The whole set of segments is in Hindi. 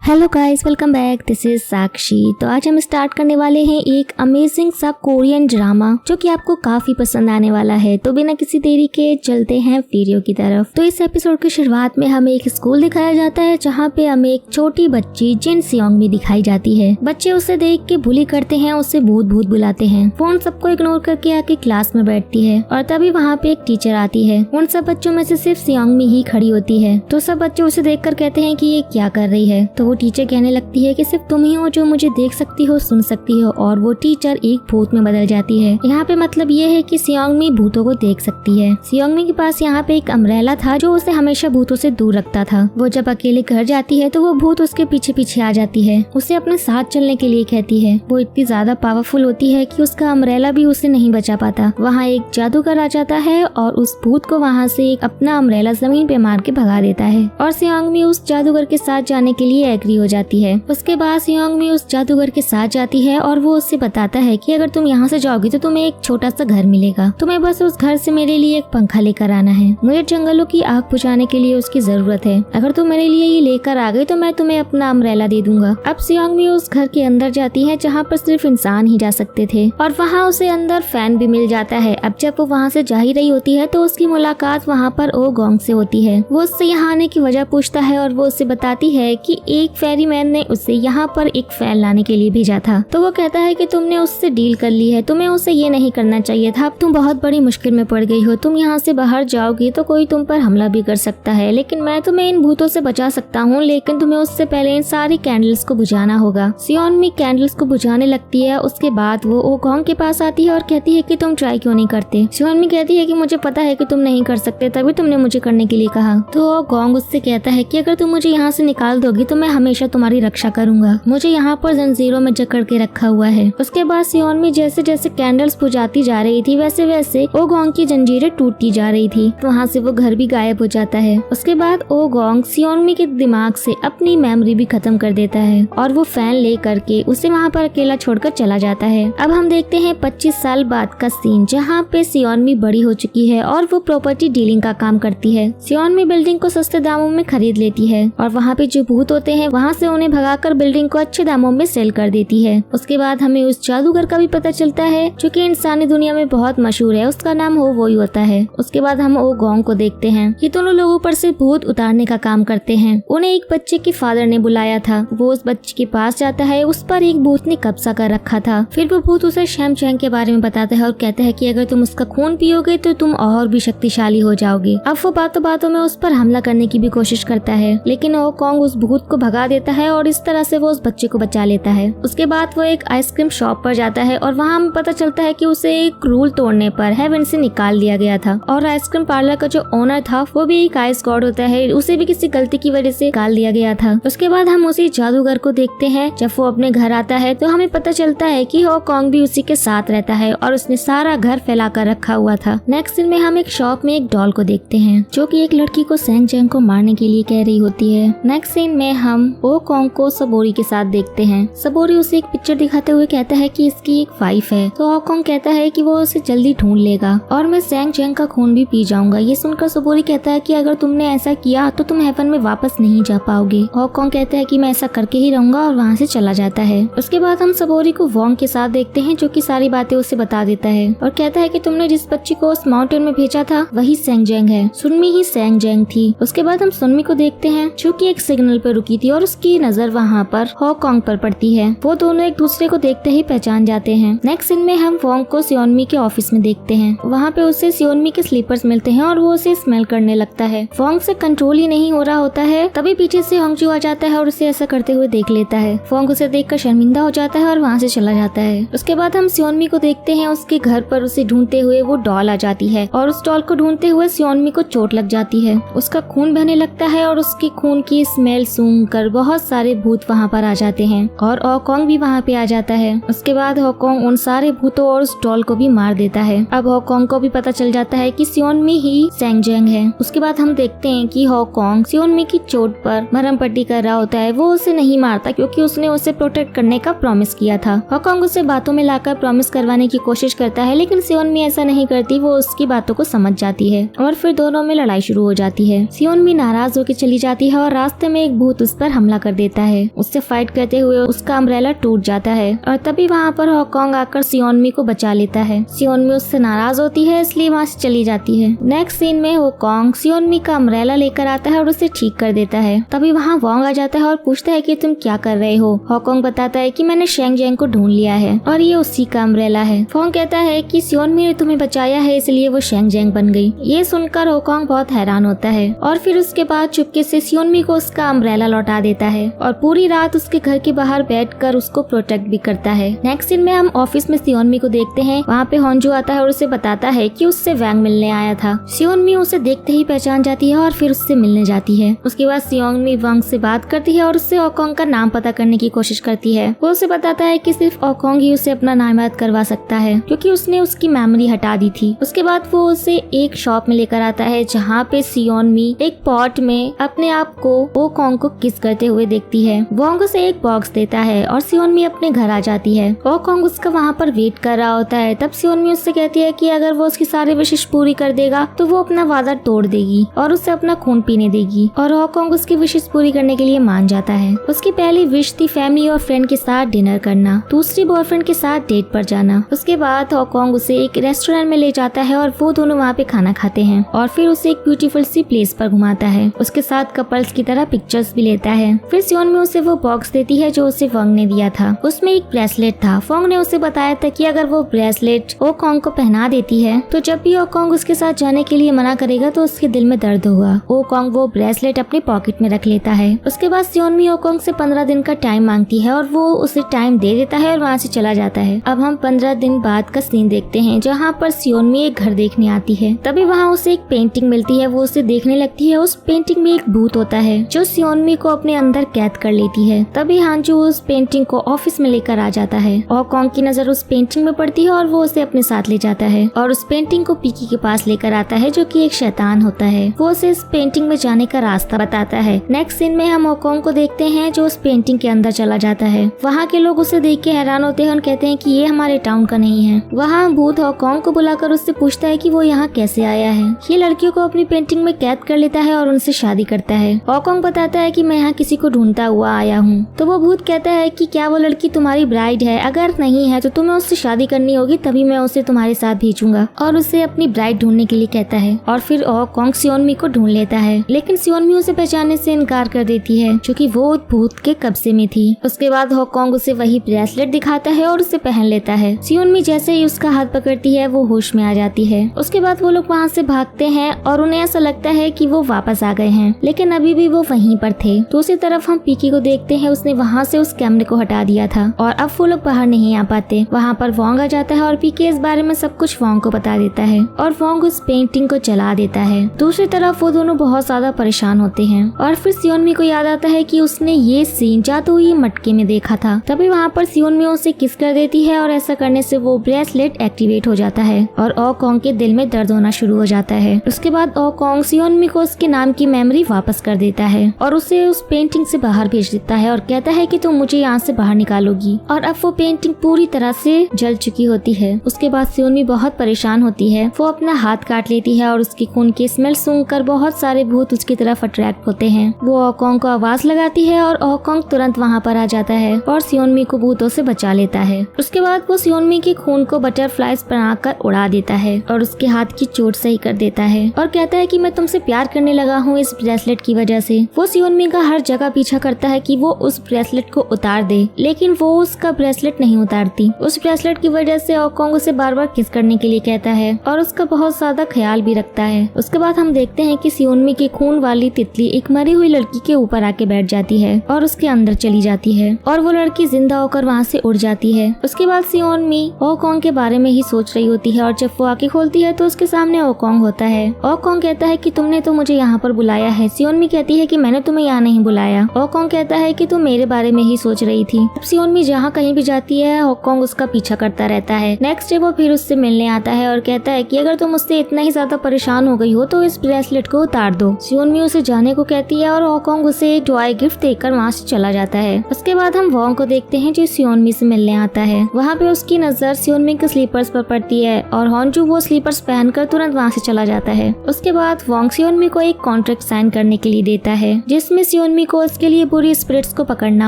Hello guys, welcome back. This is Sakshi. तो आज हम स्टार्ट करने वाले हैं एक अमेजिंग सा कोरियन ड्रामा जो कि आपको काफी पसंद आने वाला है। तो बिना किसी देरी के चलते हैं वीडियो की तरफ। तो इस एपिसोड की शुरुआत में हमें एक स्कूल दिखाया जाता है जहाँ पे हमें एक छोटी बच्ची जिन सियोंग दिखाई जाती है। बच्चे उसे देख के बुली करते हैं, उसे भूत भूत बुलाते हैं। फोन सबको इग्नोर करके आके क्लास में बैठती है और तभी वहाँ पे एक टीचर आती है। उन सब बच्चों में से सिर्फ सियोंग ही खड़ी होती है। तो सब बच्चे उसे देख कर कहते हैं कि ये क्या कर रही है। तो वो टीचर कहने लगती है कि सिर्फ तुम ही हो जो मुझे देख सकती हो, सुन सकती हो। और वो टीचर एक भूत में बदल जाती है। यहाँ पे मतलब ये है कि सियोंग भूतों को देख सकती है। सियोंग के पास यहाँ पे एक अम्ब्रेला था जो उसे हमेशा भूतों से दूर रखता था। वो जब अकेले घर जाती है तो वो भूत उसके पीछे पीछे आ जाती है, उसे अपने साथ चलने के लिए कहती है। वो इतनी ज्यादा पावरफुल होती है कि उसका अम्ब्रेला भी उसे नहीं बचा पाता। वहाँ एक जादूगर आ जाता है और उस भूत को वहाँ से अपना अम्ब्रेला जमीन पे मार के भगा देता है और सियोंग उस जादूगर के साथ जाने के लिए एग्री हो जाती है। उसके बाद सियोंग उस जादूगर के साथ जाती है और वो उससे बताता है कि अगर तुम यहाँ से जाओगी तो तुम्हें एक छोटा सा घर मिलेगा। तुम्हें बस उस घर से मेरे लिए एक पंखा लेकर आना है। मुझे जंगलों की आग बुझाने के लिए उसकी जरूरत है। अगर तुम मेरे लिए ये लेकर आ गई तो मैं तुम्हें अपना अम्ब्रेला दे दूंगा। अब सियोंग उस घर के अंदर जाती है जहाँ पर सिर्फ इंसान ही जा सकते थे और वहाँ उसे अंदर फैन भी मिल जाता है। अब जब वो वहाँ से जा ही रही होती है तो उसकी मुलाकात वहाँ पर ओ गोंग से होती है। वो उससे यहाँ आने की वजह पूछता है और वो उससे बताती है कि एक फेरी मैन ने उसे यहाँ पर एक फैन लाने के लिए भेजा था। तो वो कहता है कि तुमने उससे डील कर ली है, तुम्हें उसे ये नहीं करना चाहिए था। अब तुम बहुत बड़ी मुश्किल में पड़ गई हो। तुम यहाँ से बाहर जाओगी तो कोई तुम पर हमला भी कर सकता है, लेकिन मैं तुम्हें इन भूतों से बचा सकता हूँ, लेकिन तुम्हें उससे पहले इन सारी कैंडल्स को बुझाना होगा। सियोंग कैंडल्स को बुझाने लगती है। उसके बाद वो ओ गोंग के पास आती है और कहती है कि तुम ट्राई क्यों नहीं करते। सियोंग कहती है कि मुझे पता है कि तुम नहीं कर सकते, तभी तुमने मुझे करने के लिए कहा। तो ओ गोंग उससे कहता है कि अगर तुम मुझे यहाँ से निकाल दोगी तो मैं हमेशा तुम्हारी रक्षा करूंगा। मुझे यहाँ पर जंजीरों में जकड़ के रखा हुआ है। उसके बाद सियोंग जैसे जैसे कैंडल्स बुझाती जा रही थी वैसे वैसे ओ गोंग की जंजीरें टूटती जा रही थी। वहाँ से वो घर भी गायब हो जाता है। उसके बाद ओ गोंग सियोंग के दिमाग से अपनी मेमोरी भी खत्म कर देता है और वो फैन ले करके उसे वहाँ पर अकेला छोड़कर चला जाता है। अब हम देखते हैं 25 साल बाद का सीन जहाँ पे सियोंग बड़ी हो चुकी है और वो प्रॉपर्टी डीलिंग का काम करती है। सियोंग बिल्डिंग को सस्ते दामों में खरीद लेती है और वहाँ पे जो भूत होते हैं वहाँ से उन्हें भगाकर बिल्डिंग को अच्छे दामों में सेल कर देती है। उसके बाद हमें उस जादूगर का भी पता चलता है जो कि इंसानी दुनिया में बहुत मशहूर है, उसका नाम हो वो ही होता है। उसके बाद हम ओ गोंग को देखते हैं। ये दोनों लोगों पर से भूत उतारने का काम करते हैं। उन्हें एक बच्चे के फादर ने बुलाया था। वो उस बच्चे के पास जाता है, उस पर एक भूत ने कब्जा कर रखा था। फिर वो भूत उसे शैम चैंग के बारे में बताता है और कहता है कि अगर तुम उसका खून पियोगे तो तुम और भी शक्तिशाली हो जाओगे। अब वो बातों बातों में उस पर हमला करने की भी कोशिश करता है, लेकिन ओ गोंग उस भूत को भगा देता है और इस तरह से वो उस बच्चे को बचा लेता है। उसके बाद वो एक आइसक्रीम शॉप पर जाता है और वहाँ हमें पता चलता है कि उसे एक रूल तोड़ने पर हेवन से निकाल दिया गया था और आइसक्रीम पार्लर का जो ओनर था वो भी एक आइस गॉड होता है, उसे भी किसी गलती की वजह से निकाल दिया गया था। उसके बाद हम उसी जादूगर को देखते हैं। जब वो अपने घर आता है तो हमें पता चलता है कि ओ गोंग भी उसी के साथ रहता है और उसने सारा घर फैला कर रखा हुआ था। नेक्स्ट सीन में हम एक शॉप में एक डॉल को देखते हैं जो कि एक लड़की को सेंग जेंग को मारने के लिए कह रही होती है। नेक्स्ट सीन में हम ओ गोंग को सबोरी के साथ देखते हैं। सबोरी उसे एक पिक्चर दिखाते हुए कहता है कि इसकी एक वाइफ है। तो ओ गोंग कहता है कि वो उसे जल्दी ढूंढ लेगा और मैं सेंग जेंग का खून भी पी जाऊंगा। ये सुनकर सबोरी कहता है कि अगर तुमने ऐसा किया तो तुम हेवन में वापस नहीं जा पाओगे। ओ गोंग कहता है कि मैं ऐसा करके ही रहूंगा और वहाँ से चला जाता है। उसके बाद हम सबोरी को वोंग के साथ देखते हैं जो कि सारी बातें उसे बता देता है और कहता है कि तुमने जिस बच्ची को उस माउंटेन में भेजा था वही सेंग जेंग है। सुनमी ही सेंग जेंग थी। उसके बाद हम सुनमी को देखते हैं जो कि एक सिग्नल पर रुकी थी और उसकी नजर वहाँ पर हो गोंग पर पड़ती है। वो दोनों एक दूसरे को देखते ही पहचान जाते हैं। नेक्स्ट सीन में हम वोंग को सियोंग के ऑफिस में देखते हैं। वहाँ पे उसे सियोंग के स्लीपर्स मिलते हैं और वो उसे स्मेल करने लगता है। वोंग से कंट्रोल ही नहीं हो रहा होता है। तभी पीछे से होंगजू आ जाता है और उसे ऐसा करते हुए देख लेता है। वोंग उसे देखकर शर्मिंदा हो जाता है और वहाँ से चला जाता है। उसके बाद हम सियोंग को देखते हैं। उसके घर पर उसे ढूंढते हुए वो डॉल आ जाती है और उस डॉल को ढूंढते हुए सियोंग को चोट लग जाती है। उसका खून बहने लगता है और उसके खून की स्मेल सूंघ कर बहुत सारे भूत वहाँ पर आ जाते हैं और ओ गोंग भी वहाँ पे आ जाता है। उसके बाद ओ गोंग उन सारे भूतों और उस डॉल को भी मार देता है। अब ओ गोंग को भी पता चल जाता है कि सियोंग ही सेंग जेंग है। उसके बाद हम देखते हैं कि ओ गोंग सियोंग की चोट पर मरहम पट्टी कर रहा होता है। वो उसे नहीं मारता क्योंकि उसने उसे प्रोटेक्ट करने का प्रॉमिस किया था। ओ गोंग उसे बातों में लाकर प्रॉमिस करवाने की कोशिश करता है, लेकिन सियोंग ऐसा नहीं करती। वो उसकी बातों को समझ जाती है और फिर दोनों में लड़ाई शुरू हो जाती है। सियोंग नाराज होकर चली जाती है और रास्ते में एक भूत उस पर हमला कर देता है। उससे फाइट करते हुए उसका अम्ब्रेला टूट जाता है और तभी वहाँ पर होकोंग आकर सियोनमी को बचा लेता है। सियोनमी उससे नाराज होती है, इसलिए वहाँ से चली जाती है। नेक्स्ट सीन में होकोंग सियोनमी का अम्ब्रेला लेकर आता है और उसे ठीक कर देता है। तभी वहाँ वोंग आ जाता है और पूछता है कि तुम क्या कर रहे हो। होकोंग बताता है कि मैंने शेंग जेंग को ढूंढ लिया है और ये उसी का अम्ब्रेला है। वोंग कहता है कि सियोनमी ने तुम्हें बचाया है, इसलिए वो शेंग जेंग बन गई। ये सुनकर होकोंग बहुत हैरान होता है और फिर उसके बाद चुपके से सियोनमी को उसका अम्ब्रेला लौटा देता है और पूरी रात उसके घर के बाहर बैठकर उसको प्रोटेक्ट भी करता है। नेक्स्ट सीन में हम ऑफिस में सियोनमी को देखते हैं। वहाँ पे होंजू आता है और उसे बताता है कि उससे वैंग मिलने आया था। सियोनमी उसे देखते ही पहचान जाती है और फिर उससे मिलने जाती है। उसके बाद सियोनमी वैंग से बात करती है और उससे होकोंग का नाम पता करने की कोशिश करती है। वो उसे बताता है कि सिर्फ होकोंग ही उसे अपना नाम याद करवा सकता है क्योंकि उसने उसकी मेमोरी हटा दी थी। उसके बाद वो उसे एक शॉप में लेकर आता है जहाँ पे सियोनमी एक पॉट में अपने आप को होकोंग को किस करते हुए देखती है। वोंग उसे एक बॉक्स देता है और सियोनमी अपने घर आ जाती है। होकोंग उसका वहाँ पर वेट कर रहा होता है। तब सियोनमी उससे कहती है कि अगर वो उसकी सारी विशेष पूरी कर देगा तो वो अपना वादा तोड़ देगी और उसे अपना खून पीने देगी और होकोंग उसकी विशेष पूरी करने के लिए मान जाता है। उसकी पहली विश थी फैमिली और फ्रेंड के साथ डिनर करना, दूसरी बॉयफ्रेंड के साथ डेट पर जाना। उसके बाद होकोंग उसे एक रेस्टोरेंट में ले जाता है और वो दोनों वहाँ पे खाना खाते हैं और फिर उसे एक ब्यूटीफुल सी प्लेस पर घुमाता है। उसके साथ कपल्स की तरह पिक्चर्स भी लेता है। फिर सियोनमी उसे वो बॉक्स देती है जो उसे वोंग ने दिया था। उसमें एक ब्रेसलेट था। वोंग ने उसे बताया था कि अगर वो ब्रेसलेट होकोंग को पहना देती है तो जब भी होकोंग उसके साथ जाने के लिए मना करेगा तो उसके दिल में दर्द होगा। होकोंग वो ब्रेसलेट अपने पॉकेट में रख लेता है। उसके बाद सियोनमी होकोंग से 15 दिन का टाइम मांगती है और वो उसे टाइम दे देता है और वहाँ से चला जाता है। अब हम 15 दिन बाद का सीन देखते हैं जहाँ पर सियोनमी एक घर देखने आती है। तभी वहाँ उसे एक पेंटिंग मिलती है। वो उसे देखने लगती है। उस पेंटिंग में एक भूत होता है जो सियोनमी को अपने अंदर कैद कर लेती है। तभी हांजू उस पेंटिंग को ऑफिस में लेकर आ जाता है। होकोंग की नजर उस पेंटिंग में पड़ती है और वो उसे अपने साथ ले जाता है और उस पेंटिंग को पीकी के पास लेकर आता है जो कि एक शैतान होता है। वो उसे इस पेंटिंग में जाने का रास्ता बताता है। नेक्स्ट सीन में हम होकोंग को देखते हैं जो उस पेंटिंग के अंदर चला जाता है। वहाँ के लोग उसे देख के हैरान होते हैं और कहते हैं कि ये हमारे टाउन का नहीं है। वहाँ भूत होकोंग को बुलाकर उससे पूछता है कि वो यहाँ कैसे आया है। ये लड़कियों को अपनी पेंटिंग में कैद कर लेता है और उनसे शादी करता है। होकोंग बताता है कि मैं यहाँ किसी को ढूंढता हुआ आया हूँ। तो वो भूत कहता है कि क्या वो लड़की तुम्हारी ब्राइड है? अगर नहीं है तो तुम्हें उससे शादी करनी होगी, तभी मैं उसे तुम्हारे साथ भेजूंगा। और उसे अपनी ब्राइड ढूंढने के लिए कहता है और फिर होकोंग सियोनमी को ढूंढ लेता है। लेकिन सियोनमी उसे पहचानने से इनकार कर देती है क्योंकि वो भूत के कब्जे में थी। उसके बाद होकोंग उसे वही ब्रेसलेट दिखाता है और उसे पहन लेता है। सियोनमी जैसे ही उसका हाथ पकड़ती है वो होश में आ जाती है। उसके बाद वो लोग वहाँ से भागते हैं और उन्हें ऐसा लगता है कि वो वापस आ गए हैं, लेकिन अभी भी वो वहीं पर थे। दूसरी तरफ हम पीकी को देखते हैं। उसने वहाँ से उस कैमरे को हटा दिया था और अब वो लोग बाहर नहीं आ पाते। वहाँ पर वोंग आ जाता है और पीकी इस बारे में सब कुछ वोंग को बता देता है और वोंग उस पेंटिंग को जला देता है। दूसरी तरफ वो दोनों बहुत ज्यादा परेशान होते हैं और फिर सियोनमी को याद आता है कि उसने ये सीन जादू हुई मटके में देखा था। तभी वहाँ पर सियोनमी उसे किस कर देती है और ऐसा करने से वो ब्रेसलेट एक्टिवेट हो जाता है और होकोंग के दिल में दर्द होना शुरू हो जाता है। उसके बाद होकोंग सियोनमी को उसके नाम की मेमोरी वापस कर देता है और उसे उस पेंटिंग से बाहर भेज देता है और कहता है कि तुम मुझे यहाँ से बाहर निकालोगी। और अब वो पेंटिंग पूरी तरह से जल चुकी होती है। उसके बाद सियोनमी बहुत परेशान होती है। वो अपना हाथ काट लेती है और उसकी खून की स्मेल सूंघकर बहुत सारे भूत उसकी तरफ अट्रैक्ट होते हैं। वो होकोंग को आवाज लगाती है और होकोंग तुरंत वहाँ पर आ जाता है और सियोनमी को भूतों से बचा लेता है। उसके बाद वो सियोनमी के खून को बटरफ्लाइज बनाकर उड़ा देता है और उसके हाथ की चोट सही कर देता है और कहता है कि मैं तुमसे प्यार करने लगा हूँ इस ब्रेसलेट की वजह से। वो सियोनमी का हर जगह पीछा करता है कि वो उस ब्रेसलेट को उतार दे, लेकिन वो उसका ब्रेसलेट नहीं उतारती। उस ब्रेसलेट की वजह से होकोंग उसे बार बार किस करने के लिए कहता है और उसका बहुत ज्यादा ख्याल भी रखता है। उसके बाद हम देखते हैं कि सियोनमी की खून वाली तितली एक मरी हुई लड़की के ऊपर आके बैठ जाती है और उसके अंदर चली जाती है और वो लड़की जिंदा होकर वहाँ से उड़ जाती है। उसके बाद सियोनमी होकोंग के बारे में ही सोच रही होती है और जब वो आंखें खोलती है तो उसके सामने होकोंग होता है। होकोंग कहता है कि तुमने तो मुझे यहाँ पर बुलाया है। सियोनमी कहती है कि मैंने तुम्हें यहाँ नहीं बुलाया। होकोंग कहता है कि तुम मेरे बारे में ही सोच रही थी। अब सियोनमी जहाँ कहीं भी जाती है होकोंग उसका पीछा करता रहता है। नेक्स्ट डे वो फिर उससे मिलने आता है और कहता है कि अगर तुम उससे इतना ही ज्यादा परेशान हो गई हो तो इस ब्रेसलेट को उतार दो। सियोनमी उसे जाने को कहती है और होकोंग उसे एक टॉय गिफ्ट देकर वहाँ से चला जाता है। उसके बाद हम वोंग को देखते हैं जो सियोनमी से मिलने आता है। वहाँ पे उसकी नजर सियोनमी के स्लीपर्स पर पड़ती है और होंजू वो स्लीपर्स पहनकर तुरंत वहाँ से चला जाता है। उसके बाद वोंग सियोनमी को एक कॉन्ट्रैक्ट साइन करने के लिए देता है जिसमें सियोनमी सियोनमी को उसके लिए बुरी स्पिरिट्स को पकड़ना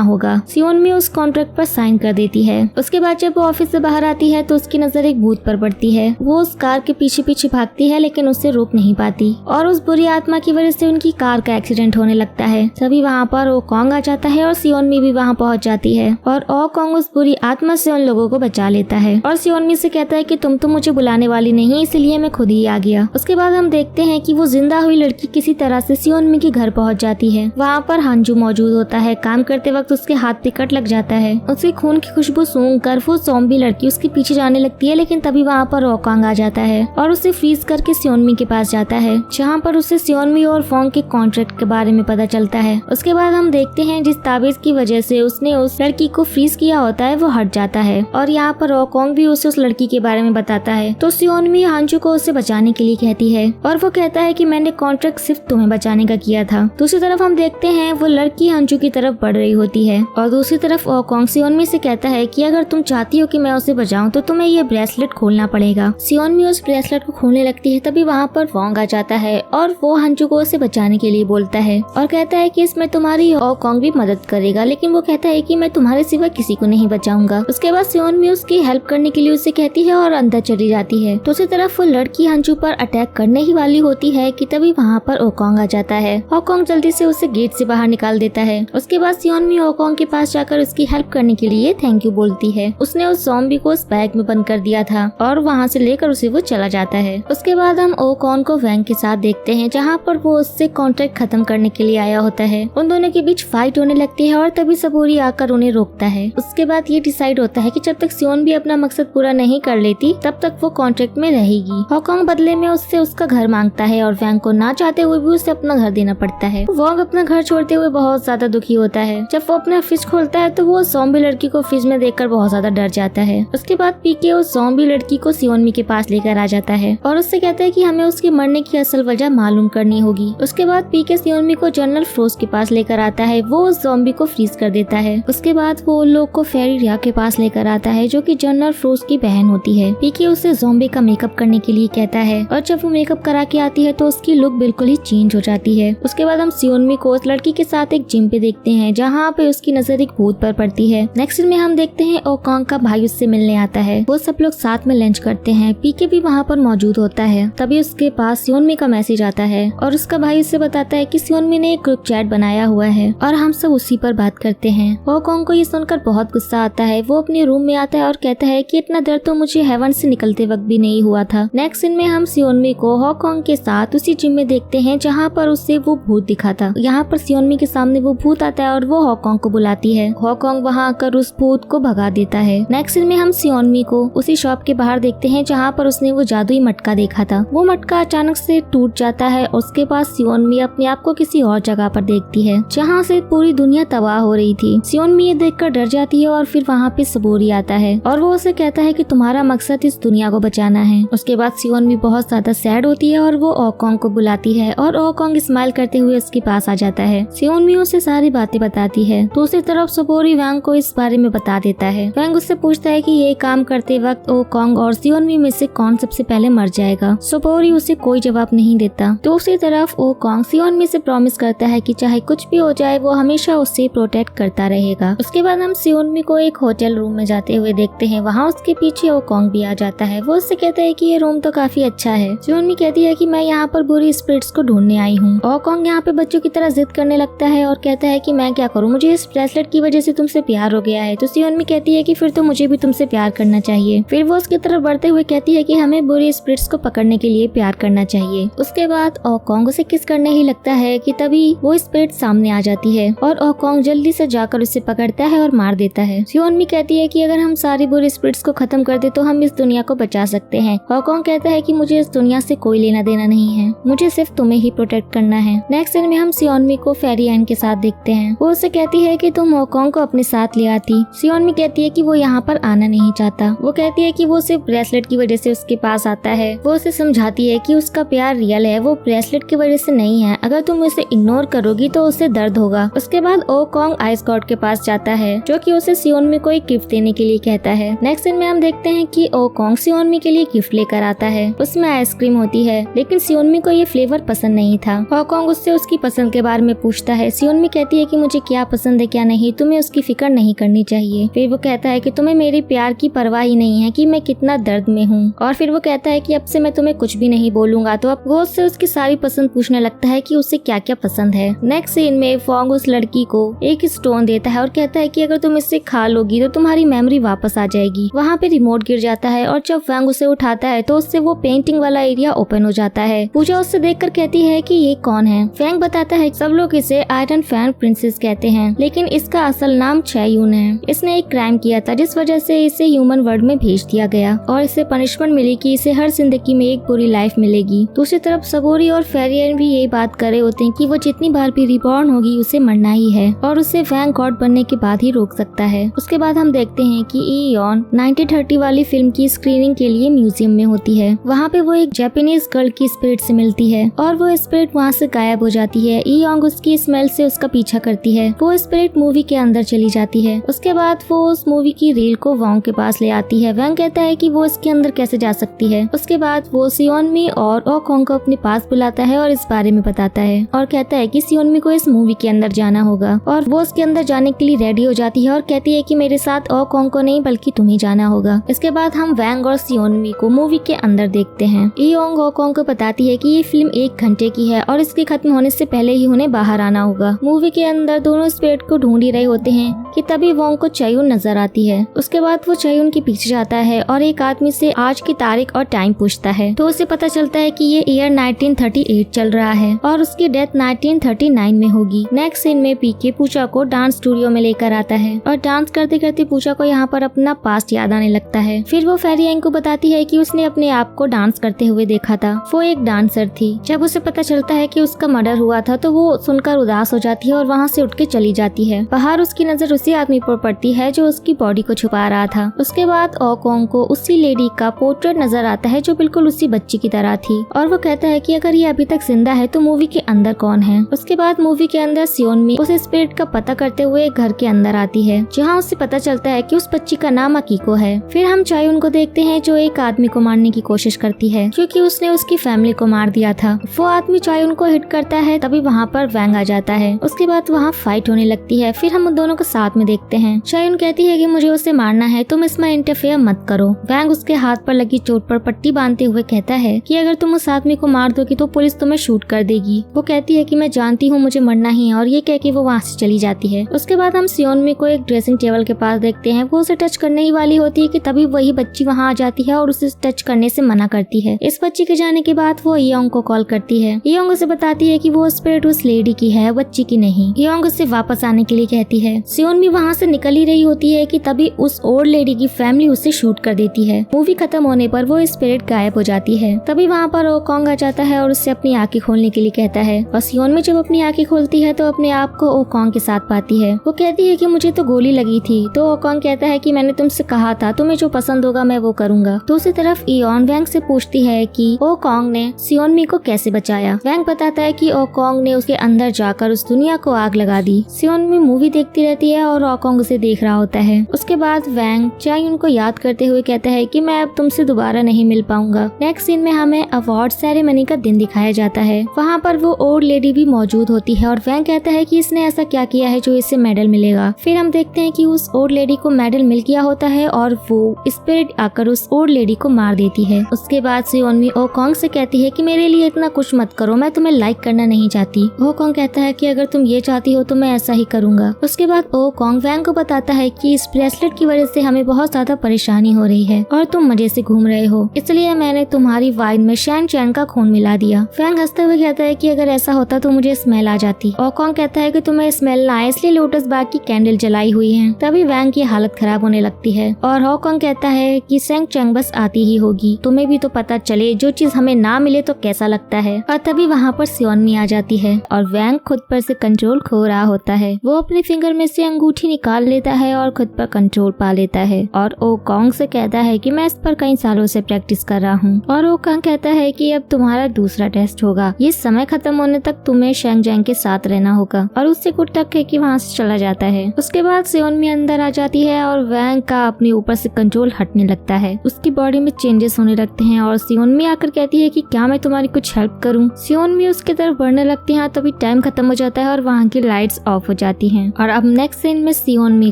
होगा। सियोनमी उस कॉन्ट्रैक्ट पर साइन कर देती है। उसके बाद जब वो ऑफिस से बाहर आती है तो उसकी नजर एक भूत पर पड़ती है। वो उस कार के पीछे पीछे भागती है लेकिन उससे रोक नहीं पाती और उस बुरी आत्मा की वजह से उनकी कार का एक्सीडेंट होने लगता है। तभी वहाँ पर ओकोंग आ जाता है और सियोनमी भी वहाँ पहुँच जाती है और ओकोंग उस बुरी आत्मा से उन लोगों को बचा लेता है और सियोनमी से कहता है कि तुम तो मुझे बुलाने वाली नहीं, इसलिए मैं खुद ही आ गया। उसके बाद हम देखते हैं कि वो जिंदा हुई लड़की किसी तरह से सियोनमी के घर पहुँच जाती है। वहाँ पर हांजू मौजूद होता है। काम करते वक्त उसके हाथ पे कट लग जाता है। उसके खून की खुशबू सूंघ कर वो ज़ॉम्बी लड़की उसके पीछे जाने लगती है, लेकिन तभी वहाँ पर ओकोंग आ जाता है और उसे फ्रीज करके सियोनमी के पास जाता है, जहाँ पर उसे सियोनमी और फोंग के कॉन्ट्रैक्ट के बारे में पता चलता है। उसके बाद हम देखते हैं जिस ताबीज की वजह से उसने उस लड़की को फ्रीज किया होता है वो हट जाता है और यहाँ पर ओकोंग भी उसे उस लड़की के बारे में बताता है। तो सियोनमी हांजू को उसे बचाने के लिए कहती है और वो कहता है कि मैंने कॉन्ट्रैक्ट सिर्फ तुम्हें बचाने का किया था। दूसरी तरफ हम देखते हैं वो लड़की हांजू की तरफ बढ़ रही होती है और दूसरी तरफ ओकोंग सियोनमी से कहता है कि अगर तुम चाहती हो कि मैं उसे बचाऊं तो तुम्हें ये ब्रेसलेट खोलना पड़ेगा। सियोनमी उस ब्रेसलेट को खोलने लगती है, तभी वहाँ पर फोंग आ जाता है और वो हांजू को उसे बचाने के लिए बोलता है और कहता है कि इसमें तुम्हारी ओकोंग भी मदद करेगा, लेकिन वो कहता है कि मैं तुम्हारे सिवा किसी को नहीं बचाऊंगा। उसके बाद सियोनमी उसकी हेल्प करने के लिए उसे कहती है और अंदर चली जाती है। दूसरी तरफ वो लड़की हांजू पर अटैक करने ही वाली होती है कि तभी वहाँ पर ओकोंग आ जाता है। ओकोंग जल्दी से उसे गेट से बाहर निकाल देता है। उसके बाद सियोनमी ओकोंग के पास जाकर उसकी हेल्प करने के लिए थैंक यू बोलती है। उसने उस ज़ॉम्बी को उस बैग में बंद कर दिया था और वहाँ से लेकर उसे वो चला जाता है। उसके बाद हम ओकोंग को वैंग के साथ देखते हैं, जहाँ पर वो उससे कॉन्ट्रैक्ट खत्म करने के लिए आया होता है। उन दोनों के बीच फाइट होने लगती है और तभी सबूरी आकर उन्हें रोकता है। उसके बाद ये डिसाइड होता है कि जब तक सियोन भी अपना मकसद पूरा नहीं कर लेती तब तक वो कॉन्ट्रैक्ट में रहेगी। ओकोंग बदले में उससे उसका घर मांगता है और वैंग को ना चाहते हुए भी उसे अपना घर देना पड़ता है। वॉन्ग अपना घर छोड़ते हुए बहुत ज्यादा दुखी होता है। जब वो अपना फ्रिज खोलता है तो वो ज़ॉम्बी लड़की को फ्रिज में देखकर बहुत ज्यादा डर जाता है। उसके बाद पीके उस ज़ॉम्बी लड़की को सियोनमी के पास लेकर आ जाता है और उससे कहता है कि हमें उसके मरने की असल वजह मालूम करनी होगी। उसके बाद पीके सियोनमी को जनरल फ्रोस्ट के पास लेकर आता है। वो उस ज़ॉम्बी को फ्रीज कर देता है। उसके बाद वो उन लोग को फेरी रिया के पास लेकर आता है, जो कि जनरल फ्रोस्ट की बहन होती है। पीके उसे ज़ॉम्बी का मेकअप करने के लिए कहता है और जब वो मेकअप करा के आती है तो उसकी लुक बिल्कुल ही चेंज हो जाती है। उसके बाद हम सियोनमी को उस लड़की के साथ एक जिम पे देखते हैं, जहाँ पे उसकी नजर एक भूत पर पड़ती है। नेक्स्ट सीन में हम देखते हैं ओकोंग का भाई उससे मिलने आता है। वो सब लोग साथ में लंच करते हैं। पीके भी वहाँ पर मौजूद होता है। तभी उसके पास सियोनमी का मैसेज आता है और उसका भाई उसे बताता है कि सियोनमी ने एक ग्रुप चैट बनाया हुआ है और हम सब उसी पर बात करते हैं। ओकोंग को ये सुनकर बहुत गुस्सा आता है। वो अपने रूम में आता है और कहता है कि इतना डर तो मुझे हेवन से निकलते वक्त भी नहीं हुआ था। नेक्स्ट सीन में हम सियोनमी को ओकोंग के साथ उसी जिम में देखते हैं, जहाँ पर उससे वो भूत दिखा था। यहाँ पर सियोनमी के सामने वो भूत आता है और वो ओकोंग को बुलाती है। ओकोंग वहाँ आकर उस भूत को भगा देता है। नेक्स्ट सीन में हम सियोनमी को उसी शॉप के बाहर देखते हैं, जहाँ पर उसने वो जादुई मटका देखा था। वो मटका अचानक से टूट जाता है। उसके बाद सियोनमी अपने आप को किसी और जगह पर देखती है, जहाँ से पूरी दुनिया तबाह हो रही थी। सियोनमी ये देखकर डर जाती है और फिर वहाँ पे सबूरी आता है और वो उसे कहता है कि तुम्हारा मकसद इस दुनिया को बचाना है। उसके बाद सियोनमी बहुत ज्यादा सैड होती है और वो ओकोंग को बुलाती है और ओकोंग स्माइल करते हुए उसके पास आ जाता है। सियोनमी उसे सारी बातें बताती है। दूसरी तरफ सबूरी वैंग को इस बारे में बता देता है। वैंग उससे पूछता है कि ये काम करते वक्त ओकोंग और सियोनमी में से कौन सबसे पहले मर जाएगा। सबूरी उसे कोई जवाब नहीं देता। दूसरी तरफ ओकोंग सियोनमी से प्रॉमिस करता है कि चाहे कुछ भी हो जाए वो हमेशा उससे प्रोटेक्ट करता रहेगा। उसके बाद हम सियोनमी को एक होटल रूम में जाते हुए देखते हैं। वहाँ उसके पीछे ओकोंग भी आ जाता है। वो उससे कहता है कि ये रूम तो काफी अच्छा है। सियोनमी कहती है कि मैं यहाँ पर बुरी स्पिरिट्स को ढूंढने आई हूँ। ओकोंग यहाँ पे बच्चों की तरह जिद करने लगता है और कहता है कि मैं क्या करूँ, मुझे इस ब्रेसलेट की वजह से तुमसे प्यार हो गया है। तो सियोनमी कहती है कि फिर तो मुझे भी तुमसे प्यार करना चाहिए। फिर वो उसकी तरफ बढ़ते हुए कहती है कि हमें बुरी स्पिरिट्स को पकड़ने के लिए प्यार करना चाहिए। उसके बाद ओकोंग उसे किस करने ही लगता है कि तभी वो स्पिरिट सामने आ जाती है और ओकोंग जल्दी से जाकर उसे पकड़ता है और मार देता है। सियोनमी कहती है कि अगर हम सारी बुरी स्पिरिट्स को खत्म कर दे तो हम इस दुनिया को बचा सकते हैं। ओकोंग कहता है कि मुझे इस दुनिया से कोई लेना देना नहीं है, मुझे सिर्फ तुम्हें ही प्रोटेक्ट करना है। नेक्स्ट सीन में हम सियोनमी को फेरी एन के साथ देखते हैं। वो उसे कहती है कि तुम ओकोंग को अपने साथ ले आती। सियोनमी कहती है कि वो यहाँ पर आना नहीं चाहता। वो कहती है कि वो सिर्फ ब्रेसलेट की वजह से उसके पास आता है। वो उसे समझाती है कि उसका प्यार रियल है, वो ब्रेसलेट की वजह से नहीं है। अगर तुम उसे इग्नोर करोगी तो उसे दर्द होगा। उसके बाद ओकोंग आइस गॉड के पास जाता है, जो कि उसे सियोनमी को एक गिफ्ट देने के लिए कहता है। नेक्स्ट सीन में हम देखते हैं कि ओकोंग सियोनमी के लिए गिफ्ट लेकर आता है। उसमें आइसक्रीम होती है, लेकिन सियोनमी को ये फ्लेवर पसंद नहीं था। ओकोंग उससे उसकी पसंद के बारे में पूछता पूछता है। सियोनमी कहती है कि मुझे क्या पसंद है क्या नहीं, तुम्हें उसकी फिक्र नहीं करनी चाहिए। फिर वो कहता है कि तुम्हें मेरे प्यार की परवाह ही नहीं है कि मैं कितना दर्द में हूँ। और फिर वो कहता है कि अब से मैं तुम्हें कुछ भी नहीं बोलूंगा। तो अब वो उससे उसकी सारी पसंद पूछने लगता है कि उसे क्या क्या पसंद है। नेक्स्ट सीन में फॉन्ग उस लड़की को एक स्टोन देता है और कहता है कि अगर तुम इसे खा लोगी तो तुम्हारी मेमोरी वापस आ जाएगी। वहाँ पे रिमोट गिर जाता है और जब फैंग उसे उठाता है तो उससे वो पेंटिंग वाला एरिया ओपन हो जाता है। पूजा उससे देखकर कहती है कि ये कौन है। फैंग बताता है सब लोग इसे आयरन फैन प्रिंसेस कहते हैं, लेकिन इसका असल नाम चैयून है। इसने एक क्राइम किया था जिस वजह से इसे ह्यूमन वर्ल्ड में भेज दिया गया और इसे पनिशमेंट मिली कि इसे हर जिंदगी में एक बुरी लाइफ मिलेगी। दूसरी तरफ सबोरी और फेरियन भी ये बात कर रहे होते हैं कि वो जितनी बार भी रिबॉर्न होगी उसे मरना ही है और उसे फैंग गॉड बनने के बाद ही रोक सकता है। उसके बाद हम देखते हैं कि इयोन 1930 वाली फिल्म की स्क्रीनिंग के लिए म्यूजियम में होती है। वहाँ पे वो एक जापानीज गर्ल की स्पिरिट से मिलती है और वो स्पिरिट वहाँ से गायब हो जाती है। इयोंग उसकी स्मेल से उसका पीछा करती है। वो स्पिरिट मूवी के अंदर चली जाती है। उसके बाद वो उस मूवी की रील को वांग के पास ले आती है। वांग कहता है कि वो इसके अंदर कैसे जा सकती है। उसके बाद वो सियोनमी और ओकोंग को अपने पास बुलाता है और इस बारे में बताता है और कहता है कि सियोनमी को इस मूवी के अंदर जाना होगा और वो उसके अंदर जाने के लिए रेडी हो जाती है और कहती है कि मेरे साथ ओकोंग को नहीं बल्कि तुम्हें जाना होगा। इसके बाद हम वांग और सियोनमी को मूवी के अंदर देखते हैं। इयोंग ओकोंग को बताती है कि ये फिल्म 1 घंटे की है और इसके खत्म होने से पहले ही उन्हें बाहर आना होगा। मूवी के अंदर दोनों स्पिरिट को ढूंढ ही रहे होते हैं कि तभी वोंग को चैयून नजर आती है। उसके बाद वो चैयून के पीछे जाता है और एक आदमी से आज की तारीख और टाइम पूछता है तो उसे पता चलता है कि ये ईयर 1938 चल रहा है और उसकी डेथ 1939 में होगी। नेक्स्ट सीन में पीके पूजा को डांस स्टूडियो में लेकर आता है और डांस करते करते पूजा को यहाँ पर अपना पास्ट याद आने लगता है। फिर वो फेरियांग को बताती है कि उसने अपने आप को डांस करते हुए देखा था। वो एक डांसर थी। जब उसे पता चलता है कि उसका मर्डर हुआ था तो वो सुनकर उदास हो जाती है और वहाँ से उठ के चली जाती है। बाहर उसकी नजर उसी आदमी पर पड़ती है जो उसकी बॉडी को छुपा रहा था। उसके बाद ओकोंग को उसी लेडी का पोर्ट्रेट नजर आता है जो बिल्कुल उसी बच्ची की तरह थी और वो कहता है कि अगर ये अभी तक जिंदा है तो मूवी के अंदर कौन है। उसके बाद मूवी के अंदर सियोनमी उस स्पिरिट का पता करते हुए घर के अंदर आती है जहाँ उससे पता चलता है कि उस बच्ची का नाम अकीको है। फिर हम चैयून को देखते हैं जो एक आदमी को मारने की कोशिश करती है क्योंकि उसने उसकी फैमिली को मार दिया था। वो आदमी चैयून को हिट करता है तभी वहाँ पर वांग आ जाता है। उसके बाद वहाँ फाइट होने लगती है। फिर हम उन दोनों को साथ में देखते हैं। चैयून कहती है कि मुझे उसे मारना है, तुम इसमें इंटरफेयर मत करो। वांग उसके हाथ पर लगी चोट पर पट्टी बांधते हुए कहता है कि अगर तुम उस आदमी को मार दोगी तो पुलिस तुम्हें शूट कर देगी। वो कहती है कि मैं जानती हूँ मुझे मरना ही है और ये कह के वो वहाँ से चली जाती है। उसके बाद हम सियोनमी को एक ड्रेसिंग टेबल के पास देखते हैं। वो उसे टच करने ही वाली होती है कि तभी वही बच्ची वहाँ आ जाती है और उसे टच करने से मना करती है। इस बच्ची के जाने के बाद वो इयोंग को कॉल करती है। इयोंग उसे बताती है कि वो स्पिरिट उस लेडी की है, बच्ची की नहीं। इयोंग उसे वापस आने के लिए कहती है। सियोनमी वहाँ से निकल ही रही होती है कि तभी उस ओल्ड लेडी की फैमिली उसे शूट कर देती है। मूवी खत्म होने पर वो स्पिरिट गायब हो जाती है। तभी वहाँ पर ओकोंग आ जाता है और उससे अपनी आंखें खोलने के लिए कहता है और सियोनमी जब अपनी आंखें खोलती है तो अपने आप को ओकोंग के साथ पाती है। वो कहती है कि मुझे तो गोली लगी थी। तो ओकोंग कहता है कि मैंने तुमसे कहा था तुम्हें जो पसंद होगा मैं वो करूंगा। दूसरी तरफ इयोन वांग से पूछती है कि ओकोंग ने सियोनमी को कैसे बचाया। वांग बताता है कि ओकोंग ने उसके अंदर जाकर उस दुनिया को आग लगा दी। सियोनमी मूवी देखती रहती है और ओकोंग उसे देख रहा होता है। उसके बाद वांग चैयून को याद करते हुए कहता है कि मैं अब तुमसे दोबारा नहीं मिल पाऊंगा। नेक्स्ट सीन में हमें अवार्ड सेरेमनी का दिन दिखाया जाता है। वहाँ पर वो ओल्ड लेडी भी मौजूद होती है और वांग कहता है कि इसने ऐसा क्या किया है जो इसे मेडल मिलेगा। फिर हम देखते हैं कि उस ओल्ड लेडी को मेडल मिल गया होता है और वो स्पिरिट आकर उस ओल्ड लेडी को मार देती है। उसके बाद सियोनमी ओकोंग से कहती है कि मेरे लिए इतना कुछ मत करो, मैं तुम्हें लाइक करना नहीं चाहती। ओकोंग कहता है कि अगर तुम ये चाहती हो तो मैं ऐसा ही करूंगा। उसके बाद ओकोंग वांग को बताता है कि इस ब्रेसलेट की वजह से हमें बहुत ज्यादा परेशानी हो रही है और तुम मजे से घूम रहे हो, इसलिए मैंने तुम्हारी वाइन में शैन चैन का खून मिला दिया। वांग हंसते हुए कहता है कि अगर ऐसा होता तो मुझे स्मेल आ जाती। ओकोंग कहता है कि तुम्हें स्मेल ना आए इसलिए लोटस बाग की कैंडल जलाई हुई है। तभी वांग की हालत खराब होने लगती है और ओकोंग कहता है कि सेंग चैंग बस आती ही होगी, तुम्हें भी तो पता चले जो चीज हमें ना मिले तो कैसा लगता है। और तभी वहाँ पर सियोनमी आ जाती है और वांग खुद पर से कंट्रोल खो रहा होता है। वो अपने फिंगर में से अंगूठी निकाल लेता है और खुद पर कंट्रोल पा लेता है और ओकोंग से कहता है कि मैं इस पर कई सालों से प्रैक्टिस कर रहा हूँ। और ओकोंग कहता है कि अब तुम्हारा दूसरा टेस्ट होगा, ये समय खत्म होने तक तुम्हें शेंग जैंग के साथ रहना होगा। और उससे कुछ तक है कि वहाँ से चला जाता है। उसके बाद सियोनमी अंदर आ जाती है और वांग का अपने ऊपर से कंट्रोल हटने लगता है। उसकी बॉडी में चेंजेस होने लगते हैं और सियोनमी आकर कहती है कि क्या मैं तुम्हारी कुछ हेल्प करूं। सियोनमी उसके तरफ बढ़ने लगती है, तभी टाइम खत्म खत्म हो जाता है और वहाँ की लाइट्स ऑफ हो जाती हैं। और अब नेक्स्ट सीन में सियोनमी